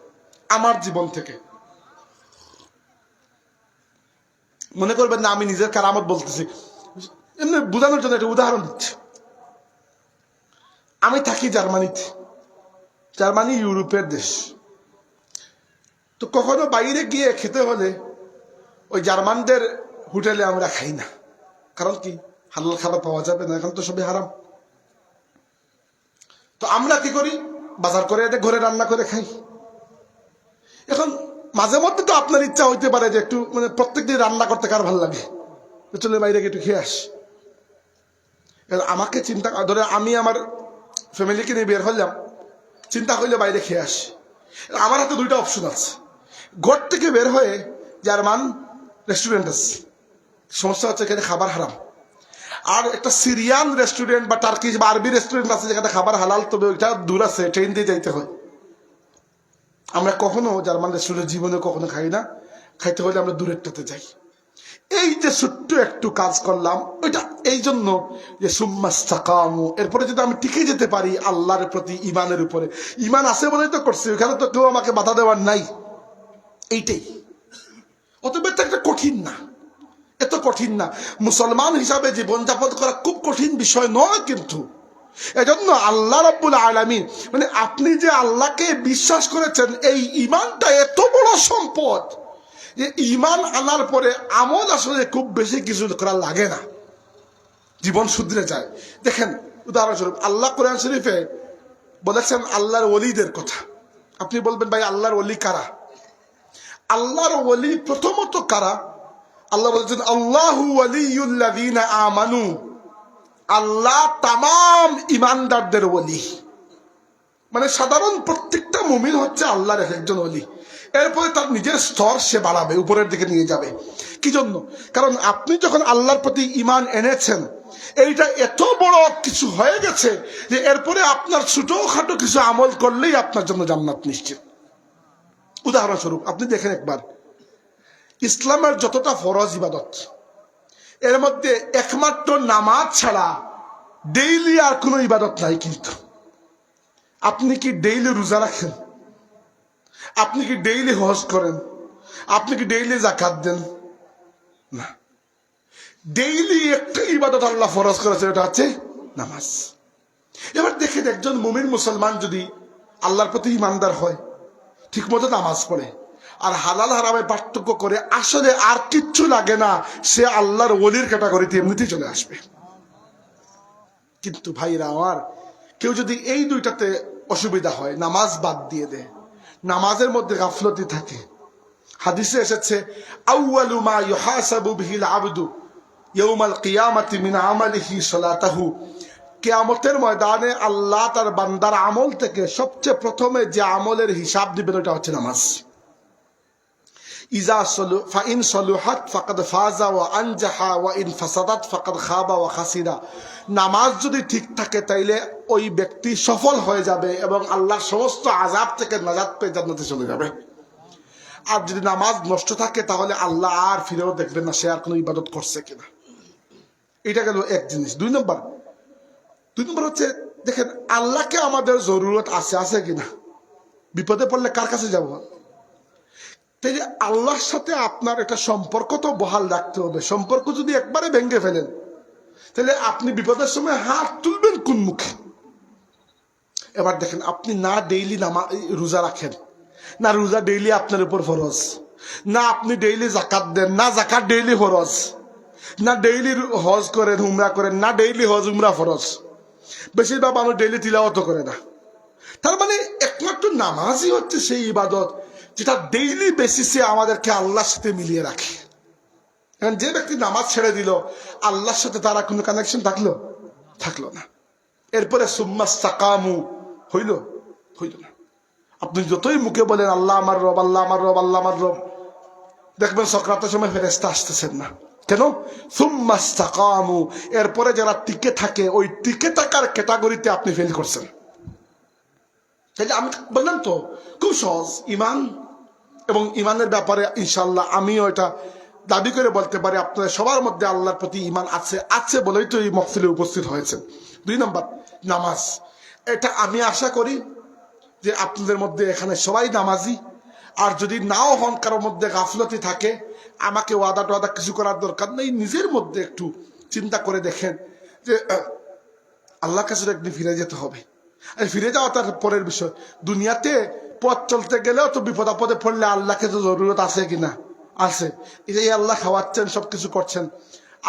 আমার জীবন থেকে। মনে করবেন না আমি নিজের কারামত বলতেছি, এমনি বোঝানোর জন্য একটা উদাহরণ দিচ্ছি। আমি থাকি জার্মানিতে। জার্মানি ইউরোপের দেশ। তো কখনো বাইরে গিয়ে খেতে হলে ওই জার্মানদের হোটেলে আমরা খাই না। কারণ কি? হালাল খাবার পাওয়া যাবে না, এখন তো সবই হারাম। তো আমরা কি করি? বাজার করে এনে ঘরে রান্না করে খাই। এখন মাঝে মধ্যে তো আপনার ইচ্ছা হইতে পারে যে একটু মানে প্রত্যেকদিন রান্না করতে কার ভালো লাগে, চলে বাইরে একটু খেয়ে আস। আমাকে চিন্তা ধরে আমি আমার ফ্যামিলিকে নিয়ে বের হলাম, চিন্তা করলে বাইরে খেয়ে আসি। আমার হাতে দুইটা অপশন আছে। ঘর থেকে বের হয়ে জার্মান রেস্টুরেন্ট আছে, সমস্যা হচ্ছে এখানে খাবার হারাম। আর একটা সিরিয়ান রেস্টুরেন্ট বা টার্কিশ বা আরবি রেস্টুরেন্ট আছে যেখানে খাবার হালাল, তবে ওইটা দূর আছে, ট্রেন দিয়ে যাইতে হয়। আমরা কখনো জার্মান রেস্টুরেন্ট জীবনে কখনো খাই না, খাইতে হলে আমরা দূরেরটাতে যাই। এই যে ছোট্ট একটু কাজ করলাম ওইটা এই জন্য যে সুম্মাস্তাকামু, এরপরে যদি আমি টিকে যেতে পারি আল্লাহর প্রতি ইমানের উপরে, ইমান আছে বলেই তো করছি, ওখানে তো কেউ আমাকে বাধা দেওয়ার নাই। এইটাই। অতএব একটা কঠিন না, এত কঠিন না। মুসলমান হিসাবে জীবনযাপন করা খুব কঠিন বিষয় নয়, কিন্তু এজন্য আল্লাহ রাব্বুল আলামিন মানে আপনি যে আল্লাহকে বিশ্বাস করেছেন, এই ইমানটা এত বড় সম্পদ যে ইমান আনার পরে আমল আসলে খুব বেশি কিছু করা লাগে না, জীবন শুধরে যায়। দেখেন উদাহরণস্বরূপ আল্লাহ কোরআন শরীফে বলেছেন আল্লাহর ওলিদের কথা। আপনি বলবেন ভাই আল্লাহর ওলি কারা? আল্লাহর ওলি প্রথমত কারা? আল্লাহ বলেছেন আল্লাহু ওয়ালিয়ুল্লাযীনা আমানু, আল্লাহ তামাম ইমানদারদের ওলি। মানে সাধারণ প্রত্যেকটা মুমিন হচ্ছে আল্লাহর একজন ওলি। এরপরে তার নিজের স্তর সে বাড়াবে, উপরের দিকে নিয়ে যাবে। কি জন্য? কারণ আপনি যখন আল্লাহর প্রতি ইমান এনেছেন, এইটা এত বড় কিছু হয়ে গেছে যে এরপরে আপনার ছোটখাটো কিছু আমল করলেই আপনার জন্য জান্নাত নিশ্চিত। উদাহরণস্বরূপ আপনি দেখেন একবার, ইসলামের যতটা ফরজ ইবাদত, এর মধ্যে একমাত্র নামাজ ছাড়া ডেইলি আর কোনো ইবাদত নাই। কিন্তু আপনি কি ডেইলি রোজা রাখেন? আপনি কি ডেইলি হজ করেন? আপনি কি ডেইলি যাকাত দেন? না। ডেইলি একটা ইবাদত আল্লাহ ফরজ করেছে, ওটা হচ্ছে নামাজ। এবার দেখেন একজন মুমিন মুসলমান যদি আল্লাহর প্রতি ইমানদার হয়, ঠিক মতো নামাজ পড়ে আর হালাল হারামে পার্থক্য করে, আসলে আর কিচ্ছু লাগে না, সে আল্লাহর ওলির ক্যাটাগরিতে এমনিতেই চলে আসবে। কিন্তু ভাইরা আমার, কেউ যদি এই দুইটাতে অসুবিধা হয়, নামাজ বাদ দিয়ে দেয়, নামাজের মধ্যে গাফলতি থাকে, হাদিসে এসেছে আউয়ালু মা ইউহাসাবু বিহিল আবদু ইয়াউমাল কিয়ামাতি মিন আমালিহি সালাতাহু, কিয়ামতের ময়দানে আল্লাহ তার বান্দার আমল থেকে সবচেয়ে প্রথমে যে আমলের হিসাব দিবেন ওটা হচ্ছে নামাজ। ইজা সলু ফাইন সলুহাত ফাকাদ ফাজা ওয়া আনজাহা ওয়া ইন ফাসাদাত ফাকাদ খাবা ওয়া খাসিরা। নামাজ যদি ঠিক থাকে তাইলে ওই ব্যক্তি সফল হয়ে যাবে এবং আল্লাহর সমস্ত আযাব থেকে নাজাত পেয়ে জান্নাতে চলে যাবে। আর যদি নামাজ নষ্ট থাকে তাহলে আল্লাহ আর ফিরেও দেখবেন না সে আর কোনো ইবাদত করছে কিনা। এটা গেল এক জিনিস। দুই নম্বর হচ্ছে দেখেন আল্লাহকে আমাদের জরুরত আছে কিনা। বিপদে পড়লে কার কাছে যাব? তাই যে আল্লাহর সাথে আপনার একটা সম্পর্ক তো বহাল রাখতে হবে। সম্পর্ক যদি একবারে ভেঙে ফেলেন তাহলে আপনি বিপদের সময় হাত তুলবেন কোন মুখে? এবার দেখেন আপনি না ডেইলি রোজা রাখেন, না রোজা ডেইলি আপনার উপর ফরজ, না আপনি ডেইলি জাকাত দেন, না জাকাত ডেইলি ফরজ, না ডেইলি হজ করেন উমরা করেন, না ডেইলি হজ উমরা ফরজ, বেশিরভাগ মানুষ ডেইলি তিলাওয়াত করে না। তার মানে একমাত্র নামাজই হচ্ছে সেই ইবাদত যেটা ডেইলি বেসিসে আমাদেরকে আল্লাহর সাথে মিলিয়ে রাখে। এখন যে ব্যক্তি নামাজ ছেড়ে দিল, আল্লাহর সাথে তারা কোনো কানেকশন থাকলো না। এরপরে সুম্মাস্তাকামু হইল না। আপনি যতই মুখে বলেন আল্লাহ আমার রব, আল্লাহ আমার রব, আল্লাহ আমার রব, দেখবেন সক্রাতের সময় ফেরেশতা আসতেছেন না। কেন? সুম্মাস্তাকামু, এরপরে যারা টিকে থাকে, ওই টিকে থাকার ক্যাটাগরিতে আপনি ফেল করছেন। তাইলে আমি বললাম তো খুব সহজ ইমান, এবং ইমানের ব্যাপারে ইনশাল্লাহ আমিও এটা দাবি করে বলতে পারি আপনাদের সবার মধ্যে আল্লাহর প্রতি ইমান আছে বলেই তো এই মহফিলে উপস্থিত হয়েছে। 2 নম্বর নামাজ। এটা আমি আশা করি যে আপনাদের মধ্যে এখানে সবাই নামাজি, আর যদি নাও হন, কারোর মধ্যে গাফলতি থাকে, আমাকে ওয়াদা কিছু করার দরকার নেই। নিজের মধ্যে একটু চিন্তা করে দেখেন যে আল্লাহর কাছে একদিন ফিরে যেতে হবে। আর ফিরে যাওয়া তার পরের বিষয়। দুনিয়াতে পথ চলতে গেলেও তো বিপদ আপদে পড়লে আল্লাহকে তো জরুরত আছে কিনা? আছে। এই আল্লাহ খাওয়াচ্ছেন, সবকিছু করছেন।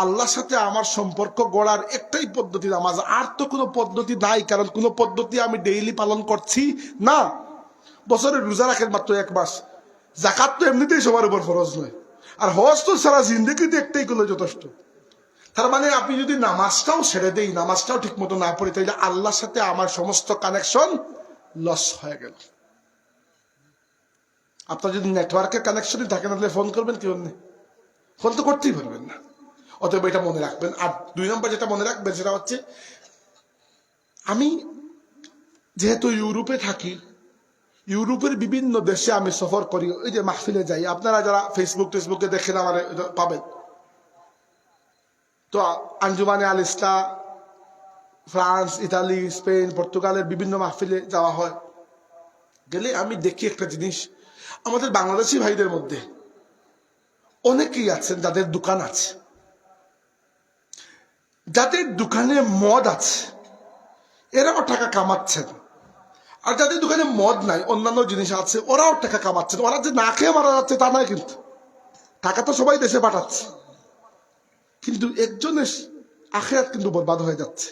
আল্লাহর সাথে আমার সম্পর্ক গড়ার একটাই পদ্ধতি নামাজ, আর তো কোনো পদ্ধতি নাই। কারণ কোনো পদ্ধতি আমি ডেইলি পালন করছি না। বছরে রোজা রাখেন মাত্র 1 মাস, যাকাত তো এমনিতেই সবার উপর ফরজ নয়, আর হজ তো সারা জিন্দেগিতে একটাই করলে যথেষ্ট। তার মানে আপনি যদি নামাজটাও ছেড়ে দেই, নামাজটাও ঠিক মতো না পড়ি, তাইলে আল্লাহর সাথে আমার সমস্ত কানেকশন লস হয়ে গেল। আপনার যদি নেটওয়ার্কের কানেকশনই থাকে না, তাহলে ফোন করবেন কি? ফোন তো করতেই পারবেন না। অতএব এটা মনে রাখবেন। আর 2 নম্বর যেটা মনে রাখবেন সেটা হচ্ছে, আমি যেহেতু ইউরোপে থাকি, ইউরোপের বিভিন্ন দেশে আমি সফর করি, ওই যে মাহফিলে যাই। আপনারা যারা ফেসবুকে দেখেন আমার পাবেন। তো আঞ্জুমানে আল ইসলাম, ফ্রান্স, ইতালি, স্পেন, পর্তুগালের বিভিন্ন মাহফিলে যাওয়া হয়। গেলে আমি দেখি একটা জিনিস, আমাদের বাংলাদেশি ভাইদের মধ্যে অনেকেই আছেন যাদের দোকান আছে, যাদের দোকানে মদ আছে, এরাও টাকা কামাচ্ছেন। আর যাদের দোকানে মদ নাই, অন্যান্য জিনিস আছে, ওরাও টাকা কামাচ্ছেন। ওরা যে না খেয়ে মারা যাচ্ছে তা নয়, কিন্তু টাকা তো সবাই দেশে পাঠাচ্ছে। কিন্তু একজনের আখেরাত কিন্তু বরবাদ হয়ে যাচ্ছে,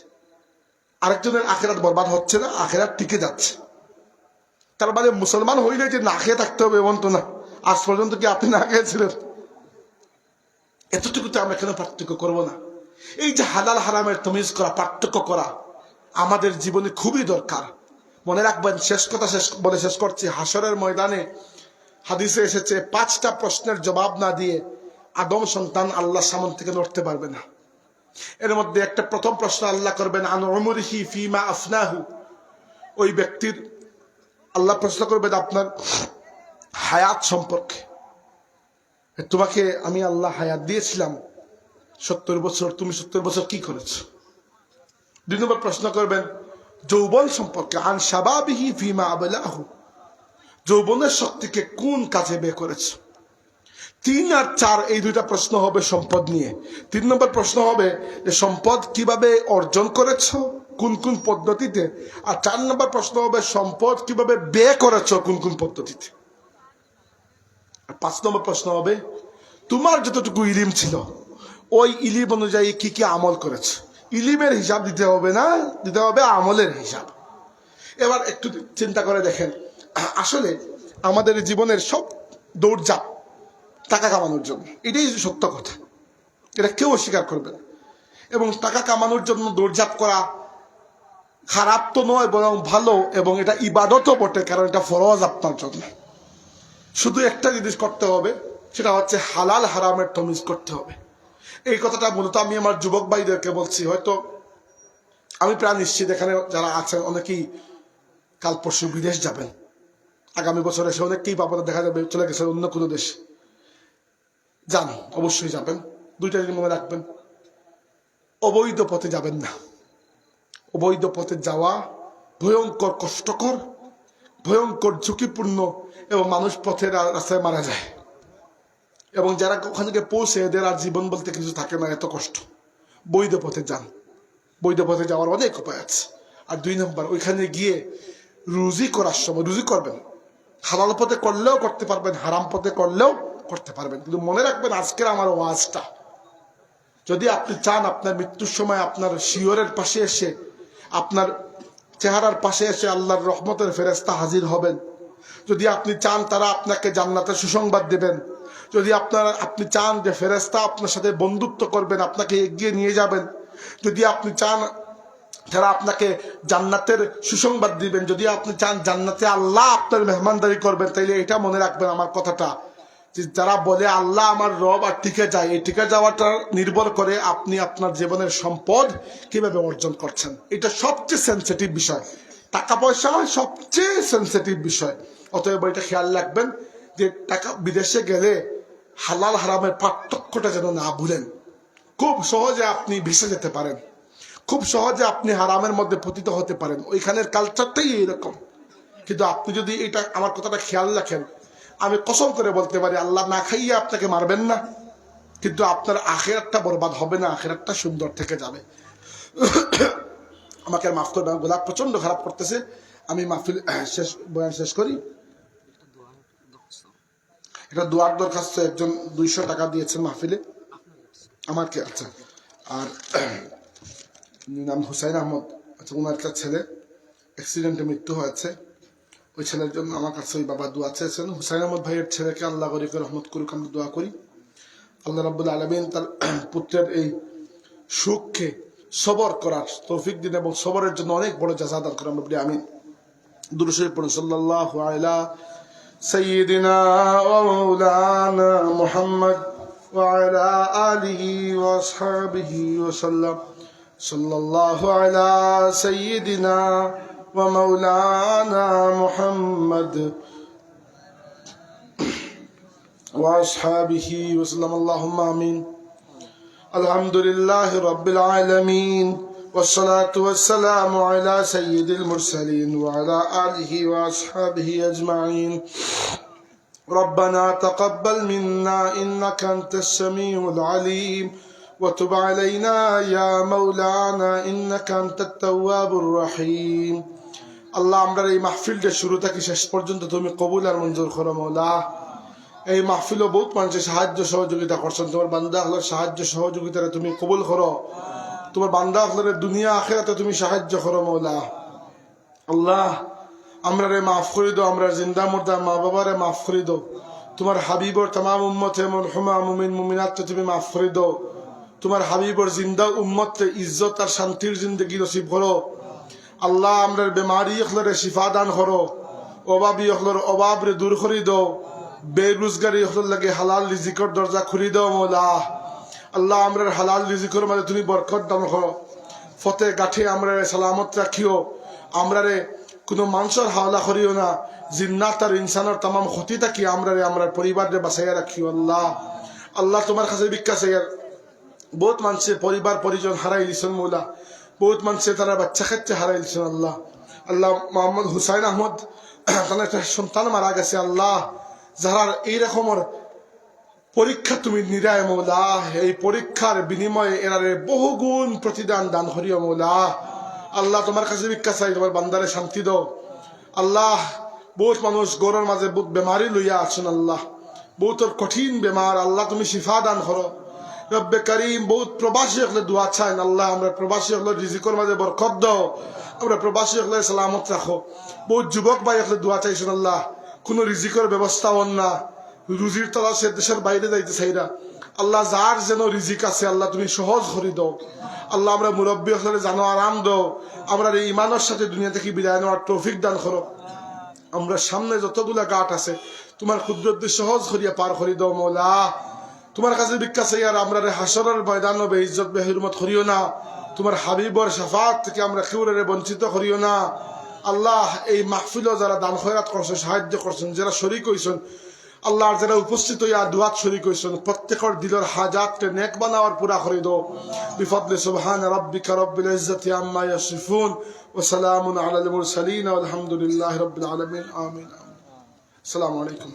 আরেকজনের আখেরাত বরবাদ হচ্ছে না, আখেরাত টিকে যাচ্ছে। তার মানে মুসলমান হইলে যে না খেয়ে থাকতে হবে এমন তো না। আজ পর্যন্ত কি আপনি না খেয়েছিলেন? এতটুকুতে আমরা কেন পার্থক্য করবো না? এই যে হালাল হারামের তমিজ করা, পার্থক্য করা আমাদের জীবনে খুবই দরকার। মনে রাখবেন, শেষ করছি, হাসরের ময়দানে হাদিসে এসেছে 5টা প্রশ্নের জবাব না দিয়ে আদম সন্তান আল্লাহর সামনে থেকে নড়তে পারবে না। এর মধ্যে একটা প্রথম প্রশ্ন আল্লাহ করবেন, আন উমরিহি ফিমা আফনাহু। ওই ব্যক্তির আল্লাহ প্রশ্ন করবেন আপনার হায়াত সম্পর্কে। তোমাকে আমি আল্লাহ হায়াত দিয়েছিলাম 70 বছর, তুমি 70 বছর কি করেছো? 2 নম্বর প্রশ্ন করবেন যৌবন সম্পর্কে, আন শাবাবিহি ফিমা আবলাহু। যৌবনের শক্তিকে কোন কাজে ব্যয় করেছো? 3 আর 4 এই 2টা প্রশ্ন হবে সম্পদ নিয়ে। 3 নম্বর প্রশ্ন হবে যে সম্পদ কিভাবে অর্জন করেছো, কোন কোন পদ্ধতিতে। আর 4 নম্বর প্রশ্ন হবে সম্পদ কিভাবে ব্যয় করেছো, কোন কোন পদ্ধতিতে। আর 5 নম্বর প্রশ্ন হবে তোমার যতটুকু ইলিম ছিল, ওই ইলিম অনুযায়ী কি কি আমল করেছো। ইলিমের হিসাব দিতে হবে না, দিতে হবে আমলের হিসাব। এবার একটু চিন্তা করে দেখেন, আসলে আমাদের জীবনের সব দৌড়ঝাঁপ টাকা কামানোর জন্য, এটাই সত্য কথা, এটা কেউ অস্বীকার করবে না। এবং টাকা কামানোর জন্য দৌড়ঝাঁপ করা খারাপ তো নয়, বরং ভালো, এবং এটা ইবাদতও বটে, কারণ এটা ফরজ আপনার জন্য। শুধু একটা জিনিস করতে হবে, সেটা হচ্ছে হালাল হারামের তমিজ করতে হবে। এই কথাটা মূলত আমি আমার যুবক ভাইদেরকে বলছি। হয়তো আমি প্রায় নিশ্চিত এখানে যারা আছেন অনেকেই কাল পরশু বিদেশ যাবেন, আগামী বছর এসে অনেককেই পাবেন, দেখা যাবে চলে গেছে অন্য কোনো দেশে। যান, অবশ্যই যাবেন। 2টা জিনিস মনে রাখবেন, অবৈধ পথে যাবেন না। অবৈধ পথে যাওয়া ভয়ঙ্কর কষ্টকর, ভয়ঙ্কর ঝুঁকিপূর্ণ, এবং মানুষ পথের রাস্তায় মারা যায়। এবং যারা ওখান থেকে পৌঁছে, এদের আর জীবন বলতে কিছু থাকে না, এত কষ্ট। বৈধ পথে যান, বৈধ পথে যাওয়ার অনেক উপায় আছে। আর 2 নম্বর, ওইখানে গিয়ে রুজি করার সময় রুজি করবেন। হালাল পথে করলেও করতে পারবেন, হারাম পথে করলেও করতে পারবেন। কিন্তু মনে রাখবেন, আজকের আমার ওয়াজটা, যদি আপনি চান আপনার মৃত্যুর সময় আপনার শিয়রের পাশে এসে, আপনার চেহারার পাশে এসে আল্লাহর রহমতের ফেরেশতা হাজির হবেন, যদি আপনি চান তারা আপনাকে জান্নাতের সুসংবাদ দেবেন, যদি আপনি চান যে ফেরেশতা আপনার সাথে বন্ধুত্ব করবেন, আপনাকে এগিয়ে নিয়ে যাবেন, যদি আপনি চান যারা আপনাকে জান্নাতের সুসংবাদ দিবেন, যদি আপনি চান জান্নাতে আল্লাহ আপনার মেহমানদারি করবেন, তাইলে এটা মনে রাখবেন আমার কথাটা, যে যারা বলে আল্লাহ আমার রব আর টিকে যায়, এই টিকে যাওয়াটা নির্ভর করে আপনি আপনার জীবনের সম্পদ কিভাবে অর্জন করছেন। এটা সবচেয়ে সেন্সিটিভ বিষয়, টাকা পয়সা সবচেয়ে সেন্সিটিভ বিষয়। অতএব এটা খেয়াল রাখবেন যে টাকা বিদেশে গেলে হালাল হারামের পার্থক্যটা যেন না ভুলেন। খুব সহজে আপনি ভেসে যেতে পারেন, খুব সহজে আপনি হারামের মধ্যে পতিত হতে পারেন, ওইখানের কালচারটাই এইরকম। কিন্তু আপনি যদি এটা আমার কথাটা খেয়াল রাখেন, আমি কসম করে বলতে পারি আল্লাহ না খাইয়ে আপনাকে মারবেন না, কিন্তু আপনার আখিরাতটা বরবাদ হবে না, আখিরাতটা সুন্দর থেকে যাবে। আমাকে মাফ করবেন, গোলাপ প্রচন্ড খারাপ করতেছে, আমি মাহফিল বয়ান শেষ করি। এটা দোয়ার দরখাস্ত, একজন 200 টাকা দিয়েছেন মাহফিলে আমাকে। আচ্ছা, আর নাম হুসাইন আহমদ, আচ্ছা, ওনার একটা ছেলে অ্যাক্সিডেন্টে মৃত্যু হয়েছে, ওই ছেলের জন্য আমার কাছে ওই বাবা দোয়া চেয়েছেন। হুসাইন আহমদ ভাইয়ের ছেলেকে আল্লাহ গরিব রহমত করুক, আমরা দোয়া করি। আল্লাহ রাব্বুল আলামিন তার পুত্রের এই সুখকে সবর করার তৌফিক দিন এবং সবরের জন্য অনেক বড় জাযা দান করেন, আমরা বলি আমিন। দুরূদ শরীফ পড়ুন, সাল্লাল্লাহু আলা সাইয়্যিদিনা ওয়া মাওলানা মুহাম্মদ ওয়া আলা আলিহি ওয়া আসহাবিহি ওয়া সাল্লাম। সাল্লাল্লাহু আলা সাইয়্যিদিনা ওয়া মাওলানা মুহাম্মদ ওয়া আসহাবিহি ওয়া সাল্লাম। আল্লাহুম্মা আমিন। আলহামদুলিল্লাহি রাব্বিল আলামিন والصلاة والسلام على سيد المرسلين وعلى آله وأصحابه أجمعين. ربنا تقبل منا إنك أنت السميع العليم وتب علينا يا مولانا إنك أنت التواب الرحيم. আল্লাহ আমরা এই মাহফিলটা শুরু থেকে শেষ পর্যন্ত তুমি কবুল আর মঞ্জুর করো মওলা। এই মাহফিলও বহুত মানুষের সাহায্য সহযোগিতা করছেন, তোমার বান্দা আল্লাহর সাহায্য সহযোগিতারে তুমি কবুল করো, তোমার বান্দা আল্লাহর দুনিয়া আখিরাতে তুমি সাহায্য করো মওলা। আল্লাহ আমরা রে মাফ করে দাও, আমরা জিন্দা মুর্দা মা বাবারে মাফ করে দাও, তোমার হাবিবর तमाम উম্মতে মরহুমা মুমিন মুমিনাতকে তুমি মাফ করে দাও, তোমার হাবিবর জিন্দা উম্মতে ইজ্জত আর শান্তির জিন্দেগি নসিব করো। আল্লাহ আমরার বেমারি হলরে শিফা দান করো, অভাবী হলর অভাব রে দূর করে দাও, বেরোজগারি হল লাগে হালাল রিজিকর দরজা খুলে দাও মওলা। আল্লাহ আমরার হালাল রিজিকর মধ্যে তুমি বরকত দান করো, ফতে গাঠে আমরা সালামত রাখিও, আমরারে কোনো মানুষের হাওলা করিও না, জিন্নাত আর ইনসানের तमाम ক্ষতি থাকি আমরারে আমরার পরিবারে বাঁচাইয়া রাখিও। আল্লাহ আল্লাহ তোমার কাছে ভিক্ষা চাই, বহুত মানুষের পরিবার পরিজন হারাই দিছেন মওলা, বহুত মানুষের তারা বাচ্চা কাচ্চা হারাই দিছেন। আল্লাহ আল্লাহ মোহাম্মদ হুসাইন আহমদ তার একটা সন্তান মারা গেছে, আল্লাহ যারা এই রকমের পরীক্ষা তুমি নিরায় মওলা, এই পরীক্ষার বিনিময়ে এরারে বহুগুণ প্রতিদান দান করিও মওলা। আল্লাহ তোমার কাছে ভিক্ষা চাই, তোমার বান্দারে শান্তি দাও। আল্লাহ বহুত মানুষ গরুর মাঝে বহুত বেমারি লইয়া আছেন, আল্লাহ বহুতর কঠিন বেমার, আল্লাহ তুমি শিফা দান করো রব্বে করিম। বহুত প্রবাসী হলে দোয়া চাইন, আল্লাহ আমরা প্রবাসী হলে রিজিকর মাঝে বরকত দাও, আমরা প্রবাসী হলে সালামত রাখো। বহুত যুবক ভাই হলে দোয়া চাইছেন, আল্লাহ কোনো রিজিকর ব্যবস্থা হন না, রুজির তলাশে দেশের বাইরে যাইতে চাইরা, আল্লাহ যার যেন রিজিক আছে আল্লাহ তুমি সহজ করে দাও। আল্লাহ আমরা মুরব্বী হলে জানো আরাম দাও, আমরা এই ইমানের সাথে দুনিয়া থেকে বিদায় নেওয়ার তৌফিক দান করো। আমরা সামনে যতগুলা ঘাট আছে তোমার কুদরত দিয়ে সহজ করিয়া পার করে দাও মওলা। তোমার কাছে ভিক্ষা চাই, আর আমরা হাসরের ময়দান বে ইজ্জত বে হিরমত করিও না, তোমার হাবিবর শাফাত থেকে আমরা কেউরে বঞ্চিত করিও না। আল্লাহ এই মাহফিলও যারা দান খয়রাত করছেন, সাহায্য করছেন, যারা শরীক হইছেন, আল্লাহ যারা উপস্থিত হইয়া দুয়াত শরীক হইছেন, প্রত্যেকের দিলের হাজাতকে নেক বানাওয়ার পুরা করে দাও। বিফদলি সুবহান রাব্বিকা রব্বিল ইজ্জতি আম্মা ইয়াসিফুন ওয়া সালামুন আলাল মুরসালিন ওয়া আলহামদুলিল্লাহি রাব্বিল আলামিন। আমিন। আসসালামু আলাইকুম।